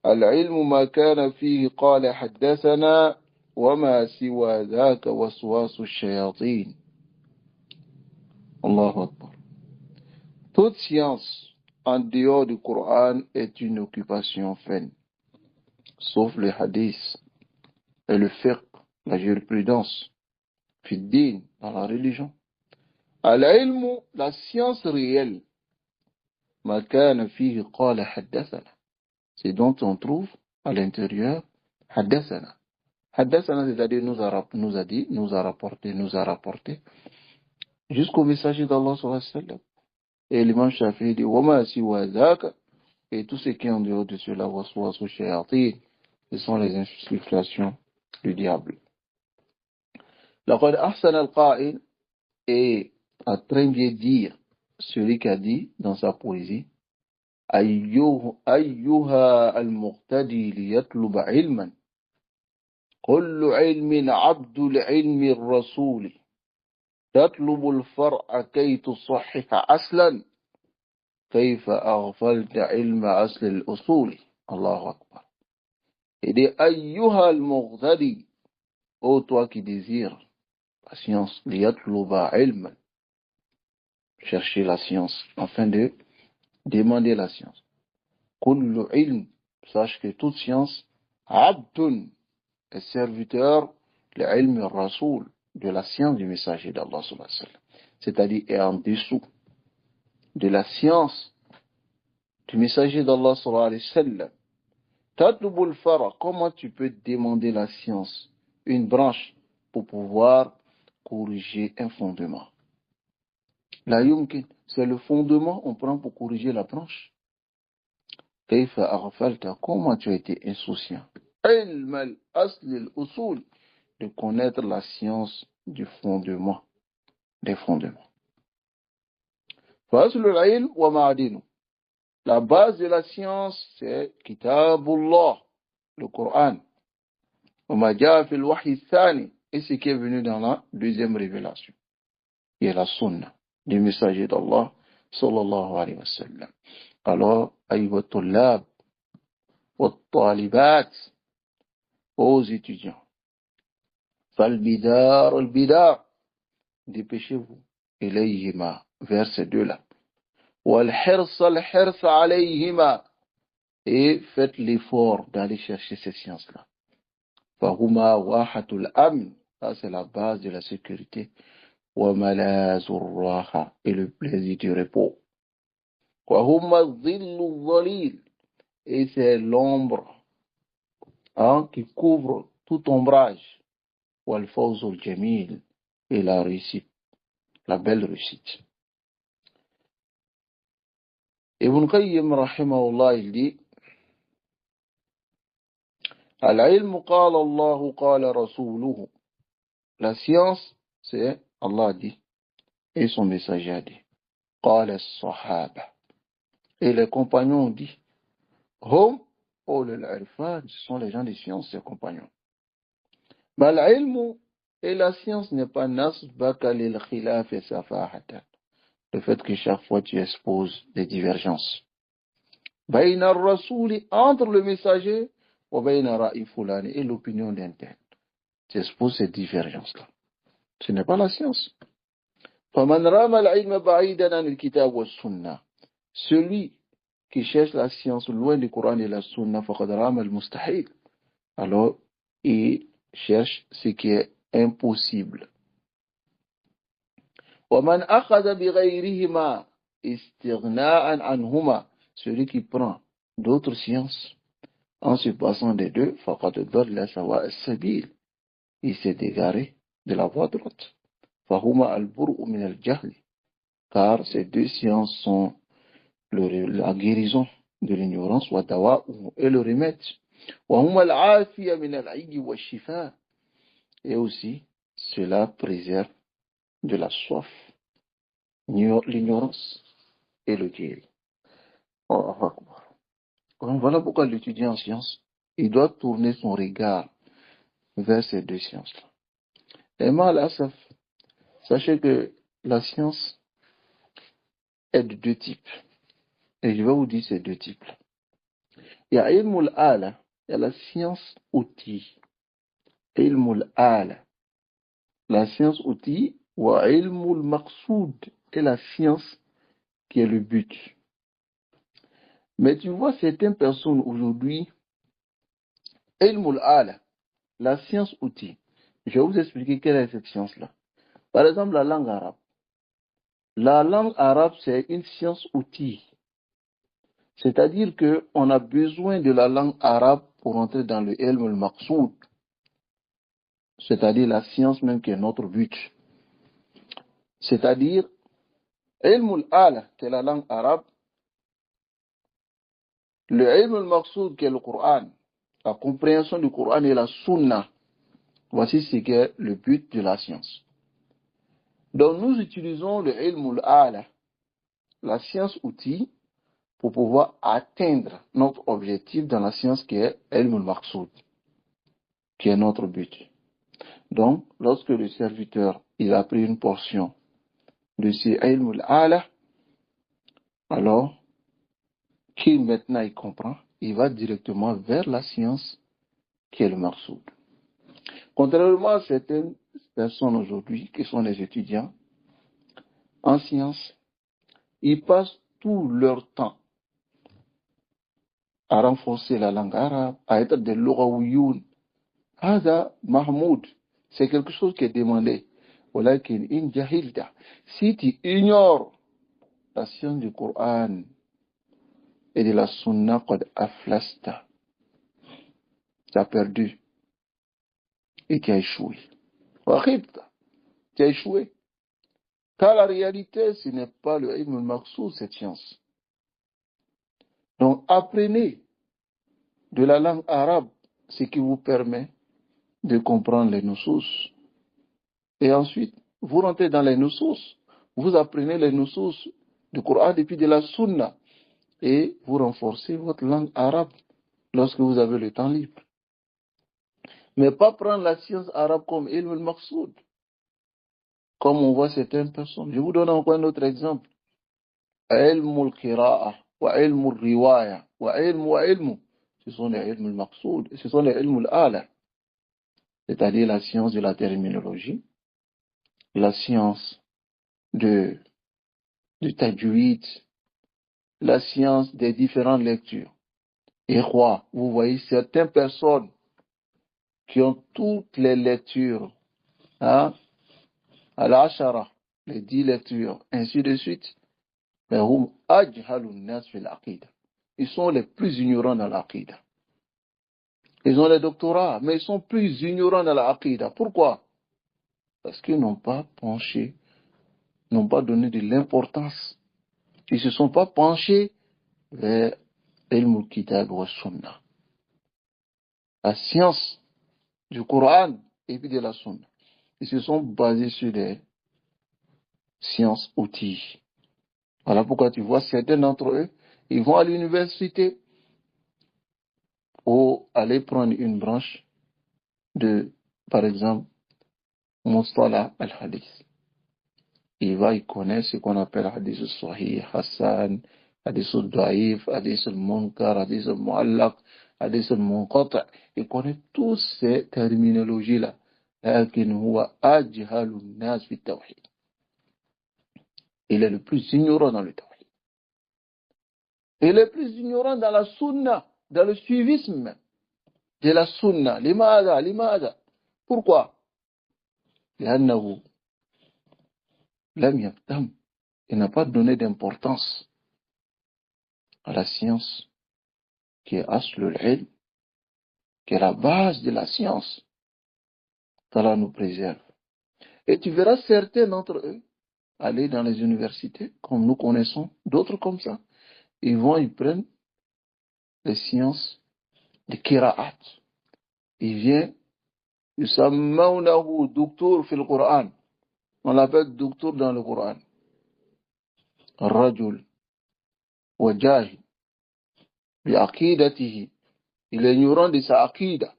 العلم ما كان فيه قال حدثنا وما سوى ذاك وسواس الشياطين. Allahu Akbar. Toute science en dehors du Coran est une occupation vaine, sauf le hadith et le fiqh, la jurisprudence, fi-din, dans la religion. Al-ilmu, la science réelle, ma kana fihi qala haddathana, c'est dont on trouve à l'intérieur haddathana. Haddathana, c'est-à-dire nous a dit, nous a rapporté, jusqu'au messager d'Allah sallallahu alayhi wa sallam. Et l'imam Shafi'i dit, wama siwa dhaka, et tout ce qui est en dehors de cela, waswasu shayatin, ce sont les insufflations du diable. Laqad ahsana al-qa'il, et a très bien dire celui qui a dit dans sa poésie, ayyuha al-muqtadi liyatlub ilman, kullu ilmin abdul ilmi ar-rasuli, تطلب الفرع كي تصحح أصلا كيف أغفلت علم أصل الأصول. الله أكبر. Et dit أيها المغتدي, ô toi qui désires la science, ليطلب علما, chercher la science afin de demander la science. كل علم, sache que toute science, عبد est serviteur لعلم الرسول, de la science du messager d'Allah sallallahu alayhi wa sallam, c'est-à-dire est en dessous de la science du messager d'Allah sallallahu alayhi wa sallam. Tatlubul fara, comment tu peux demander la science, une branche, pour pouvoir corriger un fondement? La yumkin, c'est le fondement, on prend pour corriger la branche. Kayfa aghfalta, comment tu as été insouciant? Ilm al-asl al-usul, de connaître la science du fondement, des fondements. Fasl al-ilm wa ma'adinu. La base de la science, c'est Kitabullah, le Coran. Wa ma jaa fi al-wahy ath-thani, et ce qui est venu dans la deuxième révélation, qui est la sunna du messager d'Allah sallallahu alayhi wa sallam. Alors, ayyuha tullab wa talibat, aux étudiants, fal-bidar al-bidar, dépêchez-vous, ilayhima, vers ces deux-là. Wal-hirs al-hirs alayhima, et faites l'effort d'aller chercher ces sciences-là. Fahuma wahatul amn, Ça, c'est la base de la sécurité. Wa malazur raha, et le plaisir du repos. Wa humma dhillu dhalil, et c'est l'ombre qui couvre tout ombrage. Wal fawzul jamil, et la réussite, la belle réussite. Ibn Qayyim rahimahullah, il dit Al-ilm qala Allahu qala rasuluhu. La science, c'est Allah dit et son messager a dit. Qala as-sahaba. Et les compagnons ont dit Hum, oh l'irfan, ce sont les gens des sciences, ces compagnons. Mais l'ilm et la science n'est pas nasbaka lil khilaf et safahatan. Le fait que chaque fois tu exposes des divergences. Bayna ar-rasuli, entre le messager et l'opinion d'un tel. Tu exposes ces divergences-là. Ce n'est pas la science. Celui qui cherche la science loin du Coran et la Sunna, alors il cherche ce qui est impossible. Celui qui prend d'autres sciences en se passant des deux, il s'est égaré de la voie droite. Car ces deux sciences sont la guérison de l'ignorance, et le remède. Et aussi, cela préserve de la soif, l'ignorance et le guéri. Voilà pourquoi l'étudiant en sciences, il doit tourner son regard vers ces deux sciences-là. Et mal, sachez que la science est de deux types. Et je vais vous dire ces deux types-là. Il y a ilmul ala, il y a la science outil. Ilmul ala, la science outil, wa ilmul maqsoud, et la science qui est le but. Mais tu vois, certaines personnes aujourd'hui, ilmul ala, la science outil. Je vais vous expliquer quelle est cette science-là. Par exemple, la langue arabe. La langue arabe, c'est une science outil. C'est-à-dire qu'on a besoin de la langue arabe pour entrer dans le ilm al-maqsoud, c'est-à-dire la science même qui est notre but. C'est-à-dire, ilm al-ala, qui est la langue arabe, le ilm al-maqsoud, qui est le Coran, la compréhension du Coran et la sunna, voici ce qui est le but de la science. Donc nous utilisons le ilm al-ala, la science outil, pour pouvoir atteindre notre objectif dans la science qui est ilm al-maqsoud, qui est notre but. Donc, lorsque le serviteur, il a pris une portion de ce ilm al-ala, alors, qu'il maintenant il comprend, il va directement vers la science qui est le maqsoud. Contrairement à certaines personnes aujourd'hui, qui sont les étudiants, en sciences, ils passent tout leur temps à renforcer la langue arabe, à être des lughawiyoun. Hada Mahmoud, c'est quelque chose qui est demandé. Walakin in jahilta, si tu ignores la science du Coran et de la Sunna, qad aflasta, tu as perdu et tu as échoué. Wakhibta, tu as échoué. Car la réalité, ce n'est pas le ilm al-maqsoud, cette science. Donc, apprenez de la langue arabe ce qui vous permet de comprendre les nusus. Et ensuite, vous rentrez dans les nusus, vous apprenez les nusus du Coran et puis de la Sunna. Et vous renforcez votre langue arabe lorsque vous avez le temps libre. Mais pas prendre la science arabe comme ilm al-maqsoud, comme on voit certaines personnes. Je vous donne encore un autre exemple. Ilm al-qira'a, wa ilm al-riwaya, wa ilm. Ce sont les ilm al-maqsoud, ce sont les ilm al-ala. C'est-à-dire la science de la terminologie, la science du tajwid, la science des différentes lectures. Et vous voyez certaines personnes qui ont toutes les lectures hein, al-ashara, les 10 lectures, ainsi de suite. Ils sont les plus ignorants dans l'aqida. Ils ont les doctorats, mais ils sont plus ignorants dans l'aqida. Pourquoi? Parce qu'ils n'ont pas penché, n'ont pas donné de l'importance. Ils ne se sont pas penchés vers ilm al-kitab wa sunnah, la science du Coran et puis de la sunna. Ils se sont basés sur des sciences outils. Voilà pourquoi tu vois certains d'entre eux, ils vont à l'université pour aller prendre une branche de, par exemple, Mustala al-Hadith. Il connaît ce qu'on appelle Hadith al-Sahih, Hassan, Hadith al-Da'if, Hadith al-Munkar, Hadith al-Mu'allaq, Hadith al-Munqata. Il connaît toutes ces terminologies-là. لكن هو أجهل الناس في التوحيد. Il est le plus ignorant dans le tawhid. Il est le plus ignorant dans la sunna, dans le suivisme de la sunna. لماذا? Pourquoi? لأنه لم يهتم. Il n'a pas donné d'importance à la science qui est aslul ilm, qui est la base de la science. qu'Allah nous préserve. Et tu verras certains d'entre eux aller dans les universités, comme nous connaissons, d'autres comme ça. Ils prennent les sciences de Kira'at. Il vient, يسمونه docteur في القرآن. On l'appelle docteur dans le Coran. الرجل وجاهل بعقيدته. Il est ignorant de sa aqida.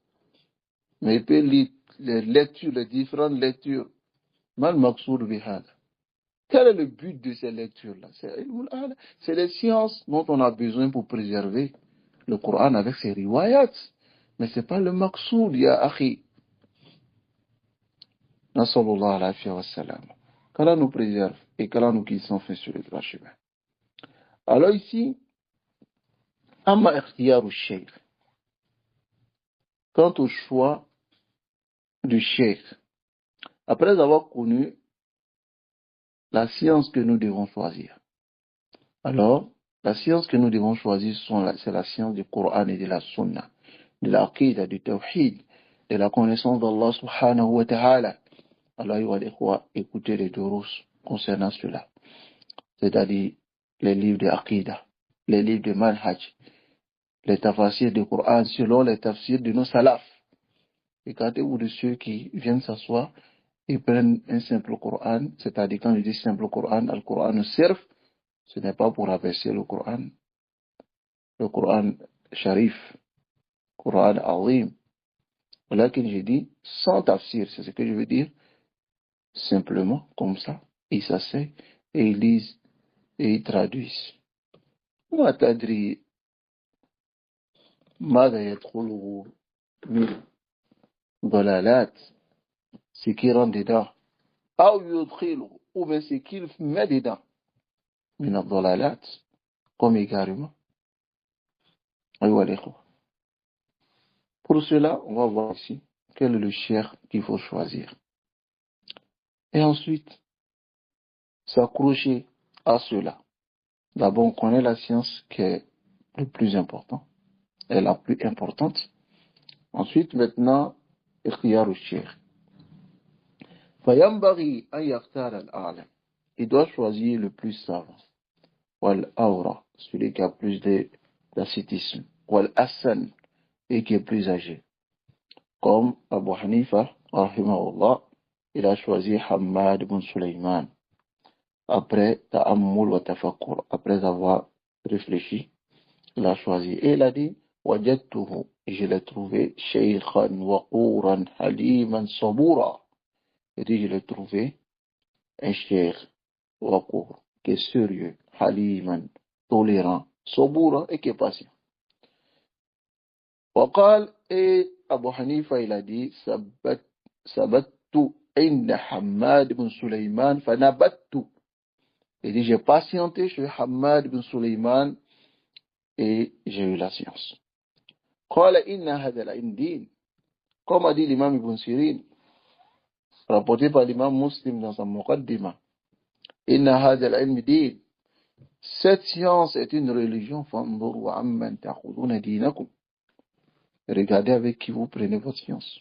Mais il peut lire les lectures, les différentes lectures. Mal maqsoud bihada. Quel est le but de ces lectures-là? C'est les sciences dont on a besoin pour préserver le Coran avec ses riwayats. Mais ce n'est pas le maqsoud, ya akhi. Nasallallahu alayhi wa sallam. Qu'Allah nous préserve et qu'Allah nous guide sans fin sur le droit chemin. Alors ici, amma ikhtiyar al-shaykh. Quant au choix du cheikh, après avoir connu la science que nous devons choisir, alors, la science que nous devons choisir, c'est la science du Coran et de la Sunna, de l'Aqida, du Tawhid, de la connaissance d'Allah subhanahu wa ta'ala. Alors, il va écouter les durus concernant cela. C'est-à-dire les livres de Aqida, les livres de Manhaj, les tafsirs du Coran selon les tafsirs de nos salafs. Regardez-vous de ceux qui viennent s'asseoir, ils prennent un simple Coran, c'est-à-dire quand je dis simple Coran, le Coran nous sert. Ce n'est pas pour abaisser le Coran Sharif, Coran Azim. Là que j'ai dit, sans tafsir, c'est ce que je veux dire, simplement, comme ça, ils s'asseyent et ils lisent et ils traduisent. ما تدري ماذا يدخله من ضلالات ce qui rentre dedans أو يدخله ou bien ce qu'il met dedans من الضلالات comme égarement. Pour cela, on va voir ici quel est le cheikh qu'il faut choisir. Et ensuite, s'accrocher à cela. D'abord, on connaît la science qui est le plus important, et la plus importante. Ensuite, maintenant, ikhtiyar al-cheikh. فينبغي أن يختار الأعلم. Il doit choisir le plus savant. والأورع, celui qui a plus d'ascétisme. والأسن, et qui est plus âgé. Comme Abu Hanifa, rahimahullah, il a choisi Hammad ibn Sulaiman. Après ta'ammul wa tafakkur, après avoir réfléchi, il a choisi. Et il a dit, wajadtuhu, et je l'ai trouvé, shaykhan waqouran haliman saboura. Il dit, je l'ai trouvé, un shaykh waqour, qui est sérieux, haliman, tolérant, saboura, et qui est patient. Waqal, et Abu Hanifa, il a dit, sabattu inda Hammad ibn Sulaiman, fanabattu. Il dit, j'ai patienté chez Hammad ibn Sulaiman et j'ai eu la science. Qala inna hadha al-din. Comme a dit l'imam Ibn Sirin, rapporté par l'imam Muslim dans sa Muqaddima. Inna hadha al-ilm din. Cette science est une religion. Fanzuru amman ta'khuduna dinakum. Regardez avec qui vous prenez votre science.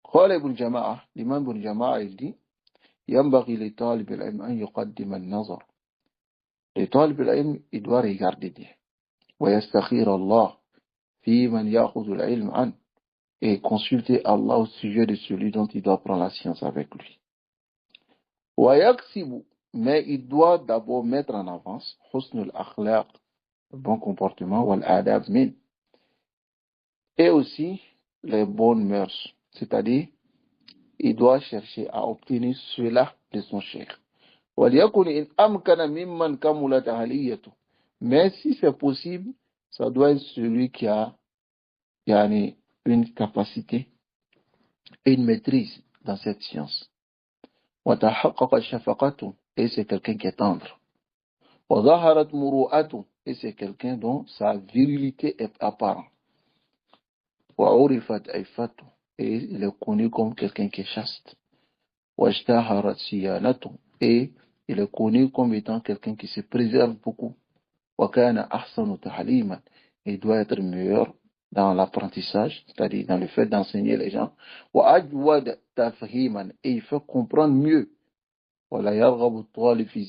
قال ابن جماعة الإمام ابن جماعة il dit ينبغي لطالب العلم أن يقدم النظر. Le talib al-ilm, il doit regarder Dieu. ويستخير الله في من يأخذ العلم عنه. Et consulter Allah au sujet de celui dont il doit prendre la science avec lui. ويكسب. Mais il doit d'abord mettre en avance حسن الأخلاق, le bon comportement, والآداب min. Et aussi les bonnes mœurs. C'est-à-dire, il doit chercher à obtenir cela de son cheikh. وَلْيَكُنْ إِنْ أَمْكَنَ مِمَّنْ كَمُلَتْ أَهْلِيَّتُهُ. Mais si c'est possible, ça doit être celui qui a une capacité et une maîtrise dans cette science. وَتَحَقَّقَ شَفَقَتُهُ. Et c'est quelqu'un qui est tendre. وَظَهَرَتْ مُرُوءَتُهُ. Et c'est quelqu'un dont sa virilité est apparente. وَعُرِفَتْ عِفَّتُهُ. Et il est connu comme quelqu'un qui est chaste. وَاشْتَهَرَتْ صِيَانَتُهُ. Et il est connu comme étant quelqu'un qui se préserve beaucoup. وَكَانَ أَحْسَنُ تَعْلِيمًا. Il doit être meilleur dans l'apprentissage, c'est-à-dire dans le fait d'enseigner les gens. وَأَجْوَدْ تَفْهِيمًا. Et il fait comprendre mieux. وَلَا يَرْغَبُ الطَّالِبُ في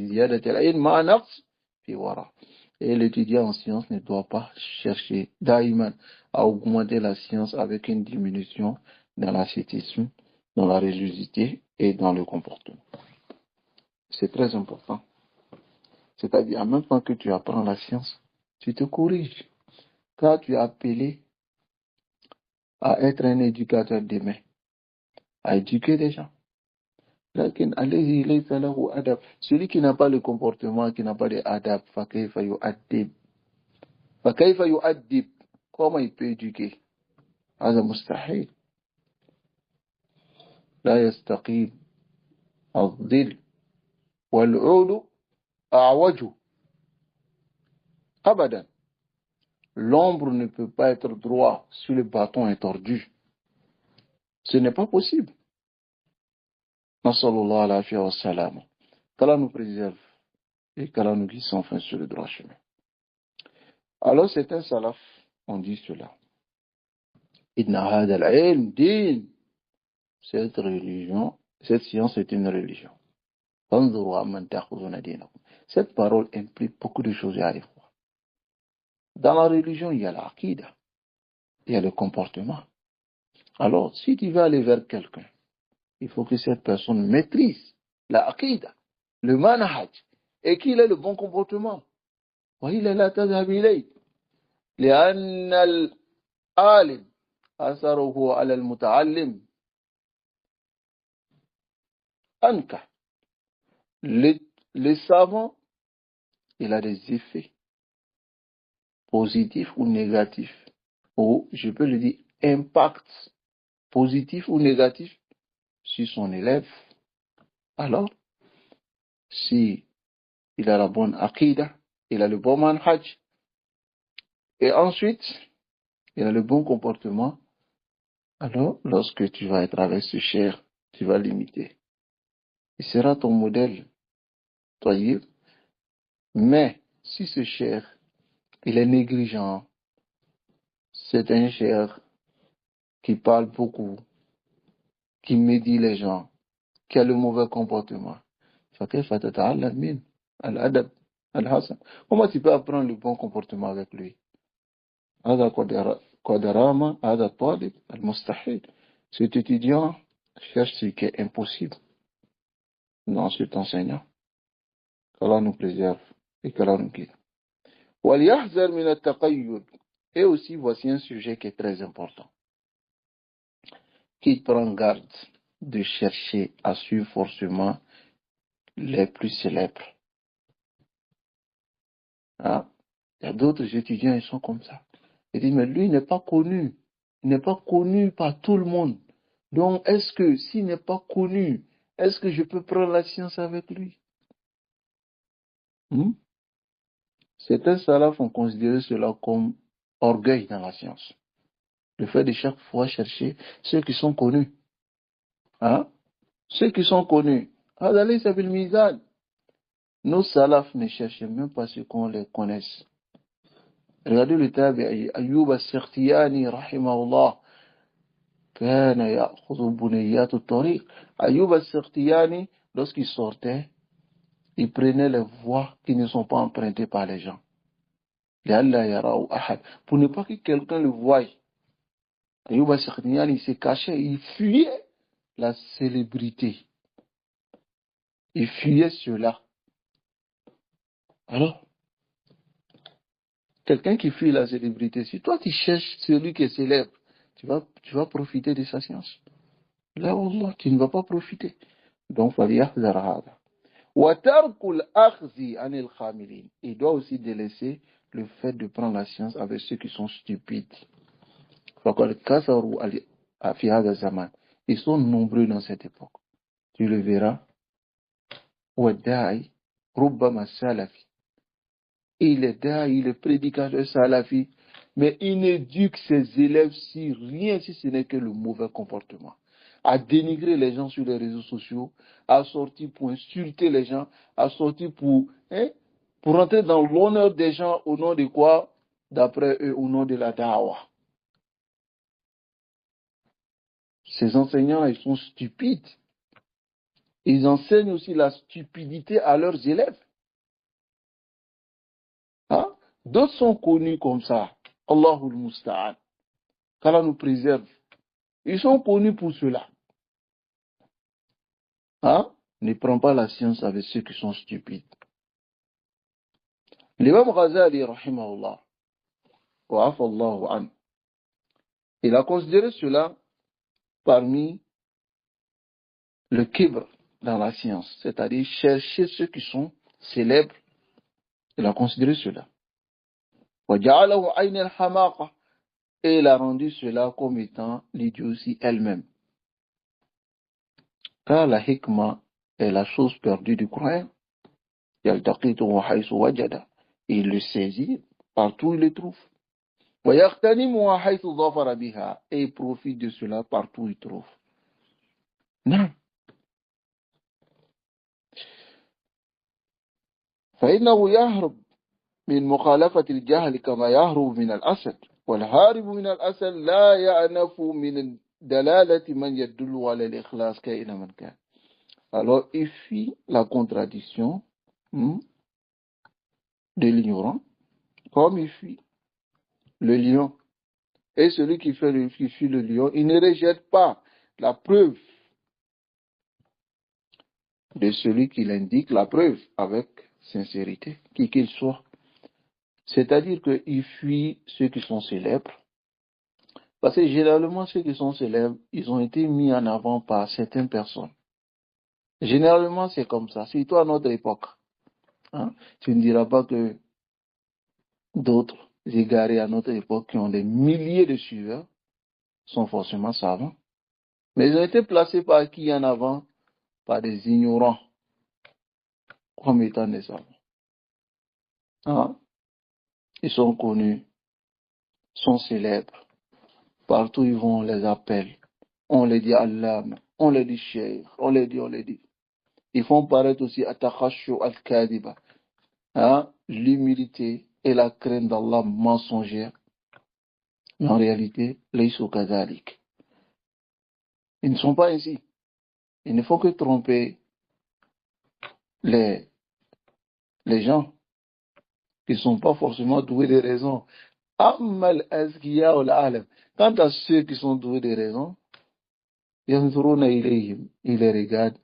زيادة العلم مع نقص في وراء. Et l'étudiant en science ne doit pas chercher daïman à augmenter la science avec une diminution dans l'ascétisme, dans la religiosité et dans le comportement. C'est très important. C'est-à-dire, en même temps que tu apprends la science, tu te corriges. Car tu es appelé à être un éducateur demain, à éduquer des gens. Celui qui n'a pas le comportement, qui n'a pas de adab, comment il peut éduquer? هذا مستحيل. لا يستقيم الظل والعود أعوج أبدا. L'ombre ne peut pas être droit si le bâton est tordu. Ce n'est pas possible. Nasallallahu alayhi wa sallam. Qu'Allah nous préserve et qu'Allah nous guide enfin sur le droit chemin. Alors c'est un salaf, on dit cela. Inna hada al-ilm din. Cette religion, cette science est une religion. Cette parole implique beaucoup de choses à la fois. Dans la religion, il y a l'aqida, il y a le comportement. Alors, si tu veux aller vers quelqu'un, il faut que cette personne maîtrise l'aqida, le manhaj, et qu'il ait le bon comportement. وإلا لا تذهب إليه لأن العالم أثره على المتعلم أنكح. Le savant, il a des effets positifs ou négatifs, ou je peux le dire, impact positif ou négatif sur son élève. Alors, si il a la bonne aqida, il a le bon manhaj, et ensuite, il a le bon comportement, alors, lorsque tu vas être avec ce cher, tu vas l'imiter. Il sera ton modèle, toi. Mais, si ce cher, il est négligent, c'est un cher qui parle beaucoup, qui médit les gens, qui a le mauvais comportement. Comment tu peux apprendre le bon comportement avec lui? Cet étudiant cherche ce qui est impossible dans cet enseignant. Qu'Allah nous préserve et qu'Allah nous guide. Et aussi, voici un sujet qui est très important. Qui prend garde de chercher à suivre forcément les plus célèbres. Hein? Il y a d'autres étudiants, ils sont comme ça. Ils disent, mais lui, il n'est pas connu. Il n'est pas connu par tout le monde. Donc, est-ce que, s'il n'est pas connu, est-ce que je peux prendre la science avec lui? Certains salafs ont considéré cela comme orgueil dans la science. Le fait de chaque fois chercher ceux qui sont connus. Hein? Ceux qui sont connus. Adali Sabil Mizan. Nos salafs ne cherchaient même pas ce qu'on les connaisse. Regardez le tabi'i, Ayyub al-Sikhtiyani, rahimahullah. كان يأخذ بنيات الطريق. Ayyub al-Sikhtiyani, lorsqu'il sortait, il prenait les voies qui ne sont pas empruntées par les gens. لئلا يراه أحد. Pour ne pas que quelqu'un le voie. Ayyub al-Sikhtiyani, il se cachait, il fuyait la célébrité. Il fuyait cela. Alors, quelqu'un qui fuit la célébrité, si toi tu cherches celui qui est célèbre, tu vas profiter de sa science. Là, Allah, tu ne vas pas profiter. Donc, فَلْيَحْذَرْ هَذَا. وَتَرْكُ الْأَخْذِ عَنِ الْخَامِلِينَ. Il doit aussi délaisser le fait de prendre la science avec ceux qui sont stupides. فَقَدْ كَثَرُوا فِي هَذَا الزَّمَانِ. Ils sont nombreux dans cette époque. Tu le verras. وَالدَّاعِي رُبَّمَا السَّلَفِ. Il est da'i, il est prédicateur salafi, mais il n'éduque ses élèves si rien, si ce n'est que le mauvais comportement. À dénigrer les gens sur les réseaux sociaux, à sortir pour insulter les gens, à sortir pour entrer dans l'honneur des gens au nom de quoi? D'après eux, au nom de la da'wah. Ces enseignants, ils sont stupides. Ils enseignent aussi la stupidité à leurs élèves. Hein? D'autres sont connus comme ça. Allahul Musta'an. Qu'Allah nous préserve. Ils sont connus pour cela. Hein? Ne prends pas la science avec ceux qui sont stupides. L'imam Ghazali, rahimahullah, wa afallahu an, il a considéré cela parmi le kibr dans la science, c'est-à-dire chercher ceux qui sont célèbres. Il a considéré cela. Wa ja'alahu ayn al-hamaqa, et il a rendu cela comme étant l'idiotie elle-même. Car la hikmah est la chose perdue du croyant. Il le saisit partout où il le trouve. Et il profite de cela partout où il trouve. Non. فإنه يهرب من مخالفة الجهل كما يهرب من الأسد والهارب من الأسد لا يأنف من دلالة من يدل على الإخلاص كائنا من كان. Alors il fuit la contradiction de l'ignorant comme il fuit le lion. Et celui qui fuit le lion, il ne rejette pas la preuve de celui qui l'indique, la preuve avec sincérité, qui qu'il soit. C'est-à-dire qu'il fuit ceux qui sont célèbres. Parce que généralement, ceux qui sont célèbres, ils ont été mis en avant par certaines personnes. Généralement, c'est comme ça. Surtout à notre époque. Hein? Tu ne diras pas que d'autres égarés à notre époque qui ont des milliers de suiveurs sont forcément savants. Mais ils ont été placés par qui en avant? Par des ignorants, comme étant des savants. Hein? Ils sont connus, sont célèbres. Partout où ils vont, on les appelle. On les dit Allah, on les dit Cheikh, on les dit. Ils font paraître aussi Atakhashu al-Kadiba. Hein? L'humilité et la crainte d'Allah mensongère. Mais en réalité, Laysu Kazalik. Ils ne sont pas ainsi. Il ne faut que tromper les gens qui ne sont pas forcément doués de raison. Amal azkiya ul alam. Quant à ceux qui sont doués de raison, yanzuruna ilayhim, ils les regardent,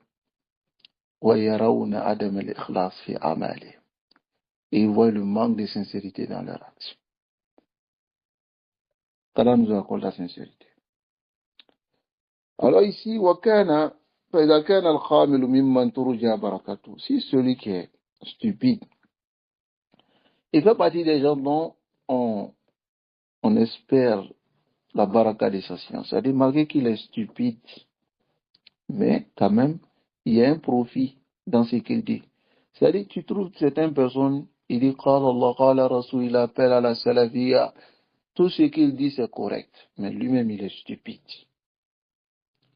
wa yarawna adam al-ikhlas fi amali. Et ils voient le manque de sincérité dans leur action. qu'Allah nous accorde la sincérité. Alors ici, wakana, فإذا كان الخامل ممن ترجى بركته. Si celui qui est stupide, il fait partie des gens dont on espère la baraka de sa science. C'est-à-dire, malgré qu'il est stupide, mais quand même, il y a un profit dans ce qu'il dit. C'est-à-dire, tu trouves certaines personnes, il dit, Qala Allah, Qala Rasul, il appelle à la salafiyya. Tout ce qu'il dit, c'est correct. Mais lui-même, il est stupide.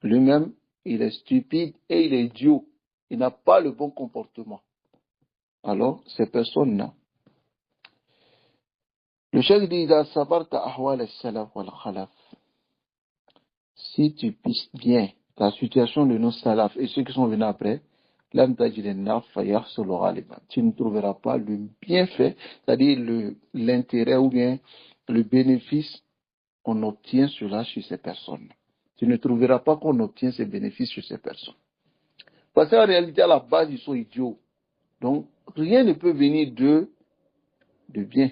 Lui-même, il est stupide et il est idiot. Il n'a pas le bon comportement. Alors, ces personnes-là, le cheikh dit, إذا صبرت أحوال السلف والخلف, si tu pisses bien la situation de nos salafs et ceux qui sont venus après, tu ne trouveras pas le bienfait, c'est-à-dire l'intérêt ou bien le bénéfice qu'on obtient cela sur ces personnes. Tu ne trouveras pas qu'on obtient ces bénéfices sur ces personnes. Parce qu'en réalité, à la base, ils sont idiots. Donc, rien ne peut venir d'eux de bien.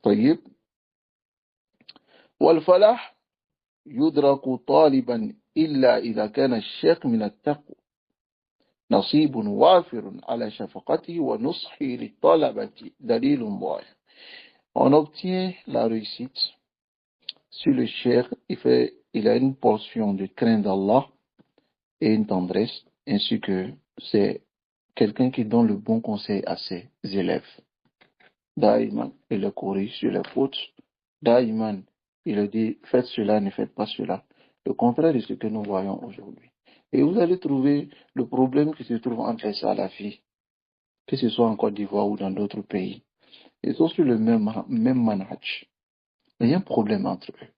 طيب والفلاح يدرك طالبا إلا إذا كان الشيخ من التقوى نصيب وافر على شفقته ونصحه للطلبة دليل واضح. On obtient la réussite sur le cheikh, il a une portion de crainte d'Allah et une tendresse, ainsi que c'est quelqu'un qui donne le bon conseil à ses élèves. Daïman, il le corrige sur les fautes. Daïman, il le dit, faites cela, ne faites pas cela. Le contraire de ce que nous voyons aujourd'hui. Et vous allez trouver le problème qui se trouve entre les salafis, que ce soit en Côte d'Ivoire ou dans d'autres pays. Ils sont sur le même manhaj. Il y a un problème entre eux.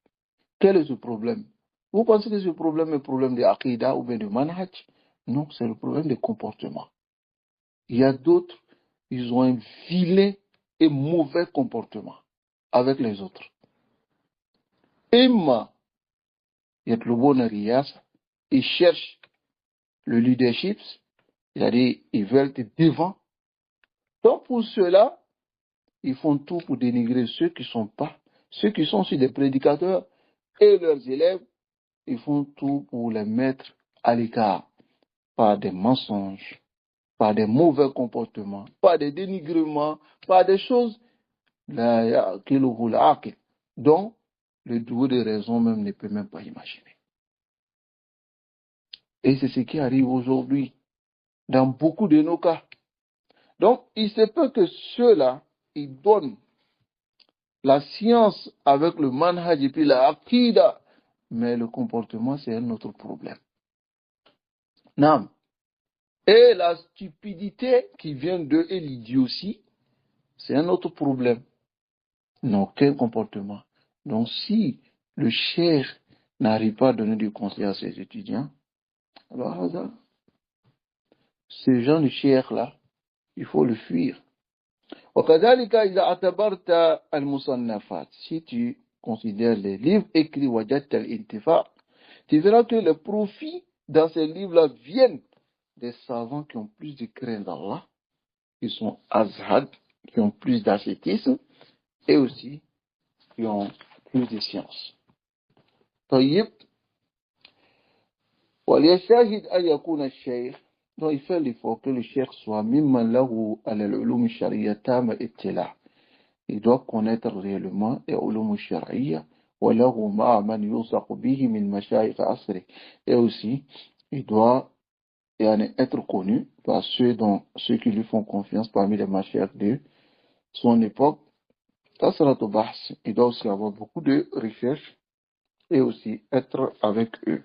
Quel est ce problème? Vous pensez que ce problème est le problème de Aqidah ou bien de manhaj? Non, c'est le problème de comportement. Il y a d'autres, ils ont un vilain et mauvais comportement avec les autres. Imma yatlubuna riyasa, ils cherchent le leadership, c'est-à-dire ils veulent être devant. Donc pour cela, ils font tout pour dénigrer ceux qui sont pas, ceux qui sont sur des prédicateurs et leurs élèves, ils font tout pour les mettre à l'écart par des mensonges, par des mauvais comportements, par des dénigrements, par des choses dont le doué de raison même ne peut même pas imaginer. Et c'est ce qui arrive aujourd'hui dans beaucoup de nos cas. Donc, il se peut que ceux-là, ils donnent la science avec le manhaj et puis la aqida, mais le comportement, c'est un autre problème. Non. Et la stupidité qui vient d'eux et l'idiotie, c'est un autre problème. Non, quel comportement? Donc, si le cheikh n'arrive pas à donner du conseil à ses étudiants, alors, ce genre de cheikh-là, il faut le fuir. وكذلك إذا اعتبرت المصنفات, si tu considères les livres écrits, وجدت الانتفاع, tu verras que les profits dans ces livres-là viennent des savants qui ont plus de crainte d'Allah, qui sont azhad, qui ont plus d'ascétisme, et aussi qui ont plus de science. طيب وليشاهد أن يكون الشيخ, donc il fait l'effort que le cheikh soit ممن له على العلوم الشرعية تام اطلاع. Il doit connaître réellement les ulum shar'iyya وله مع من يوثق به من مشايخ عصره. Et aussi, il doit être connu par ceux qui lui font confiance parmi les mashayikh de son époque. Il doit aussi avoir beaucoup de recherches et aussi être avec eux.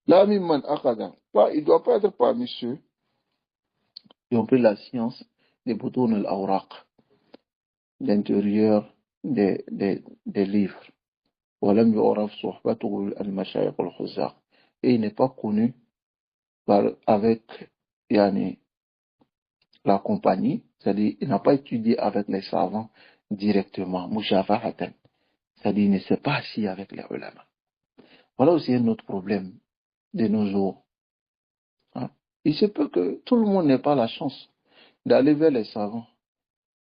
Là, il ne doit pas être parmi ceux qui ont pris la science des boutons al-awraq, l'intérieur des livres. Et il n'est pas connu avec la compagnie, c'est-à-dire il n'a pas étudié avec les savants directement, mushafahatan, c'est-à-dire il ne s'est pas assis avec les ulama. Voilà aussi un autre problème de nos jours. Hein. Il se peut que tout le monde n'ait pas la chance d'aller vers les savants,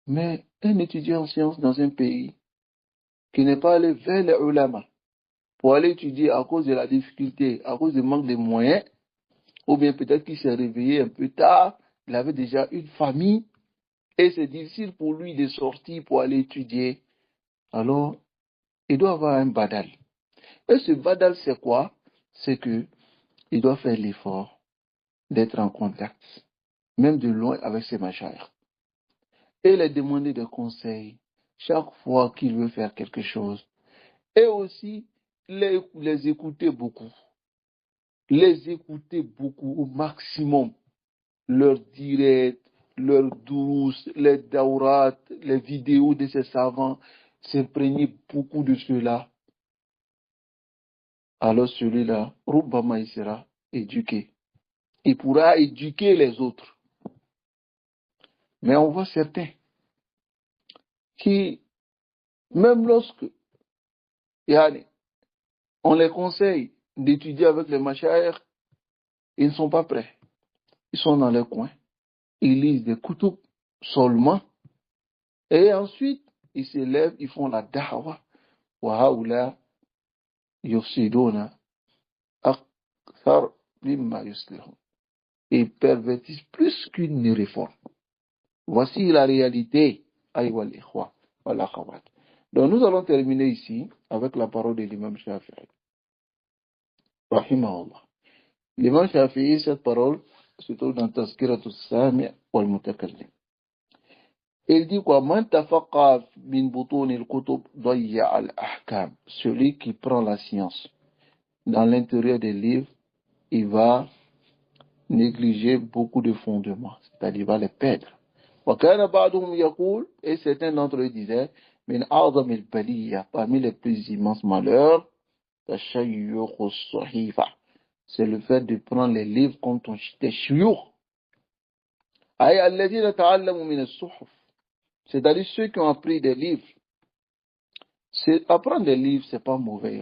mais un étudiant en sciences dans un pays qui n'est pas allé vers les ulama pour aller étudier à cause de la difficulté, à cause du manque de moyens, ou bien peut-être qu'il s'est réveillé un peu tard, il avait déjà une famille, et c'est difficile pour lui de sortir pour aller étudier. Alors, il doit avoir un badal. Et ce badal, c'est quoi? C'est que il doit faire l'effort d'être en contact, même de loin, avec ses machars, et les demander des conseils chaque fois qu'il veut faire quelque chose, et aussi les écouter beaucoup. les écouter beaucoup au maximum, leurs directs, leurs douces, les daurats, les vidéos de ces savants, s'imprégner beaucoup de cela. Alors celui-là, Rubbama, il sera éduqué. Il pourra éduquer les autres. Mais on voit certains qui, même lorsque on les conseille d'étudier avec les mashayikh, ils ne sont pas prêts. Ils sont dans les coins. Ils lisent des kutub seulement. Et ensuite, ils se lèvent, ils font la da'wa. Wa haoula yufsiduna akthar mimma yuslihun. Ils pervertissent plus qu'une réforme. Voici la réalité. Aïwa l'ikhwa wa l'akhawat. Donc nous allons terminer ici avec la parole de l'imam Shafi'i. Rahimahullah. L'imam Shafi'i, cette parole se trouve dans Tazkiratul Sami' wal Mutakallim. Il dit quoi? Man tafaqqa min butunil kutub dayya al-ahkam. Celui qui prend la science dans l'intérieur des livres, il va négliger beaucoup de fondements, c'est-à-dire il va les perdre. وكان بعضهم يقول, et certains d'entre eux disaient, min a'zam al-baliyya, parmi les plus immenses malheurs, tashayyukh as-sahifa, c'est le fait de prendre les livres comme ton shuyukh. Ay alladhina ta'allamu min as-suhuf, c'est-à-dire ceux qui ont appris des livres. Apprendre des livres, c'est pas mauvais.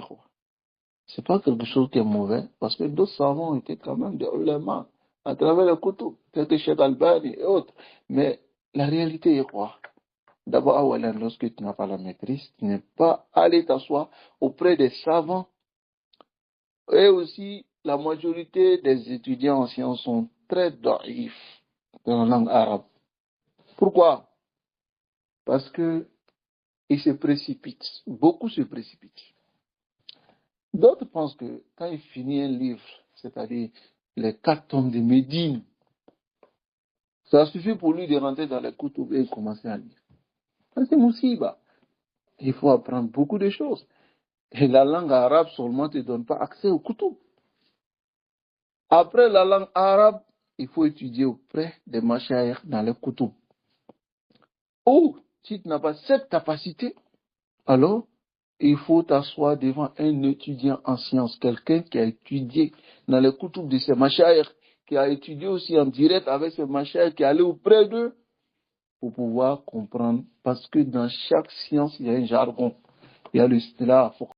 C'est pas quelque chose qui est mauvais, parce que d'autres savants étaient quand même des ulama à travers le kutub, tel que Cheikh Albani et autres. Mais la réalité est quoi? D'abord, lorsque tu n'as pas la maîtrise, tu n'es pas allé t'asseoir auprès des savants. Et aussi, la majorité des étudiants en sciences sont très daïfs dans la langue arabe. Pourquoi? Parce que ils se précipitent. Beaucoup se précipitent. D'autres pensent que quand il finit un livre, c'est-à-dire les 4 tomes de Médine, ça suffit pour lui de rentrer dans les kutub et commencer à lire. C'est moussiba. Il faut apprendre beaucoup de choses. Et la langue arabe seulement ne te donne pas accès au kutub. Après la langue arabe, il faut étudier auprès des mashayikh dans les kutub. Ou, si tu n'as pas cette capacité, alors il faut t'asseoir devant un étudiant en sciences, quelqu'un qui a étudié dans les kutub de ces mashayikh, qui a étudié aussi en direct avec ces mashayikh, qui est allé auprès d'eux pour pouvoir comprendre. Parce que dans chaque science, il y a un jargon. Il y a le stila.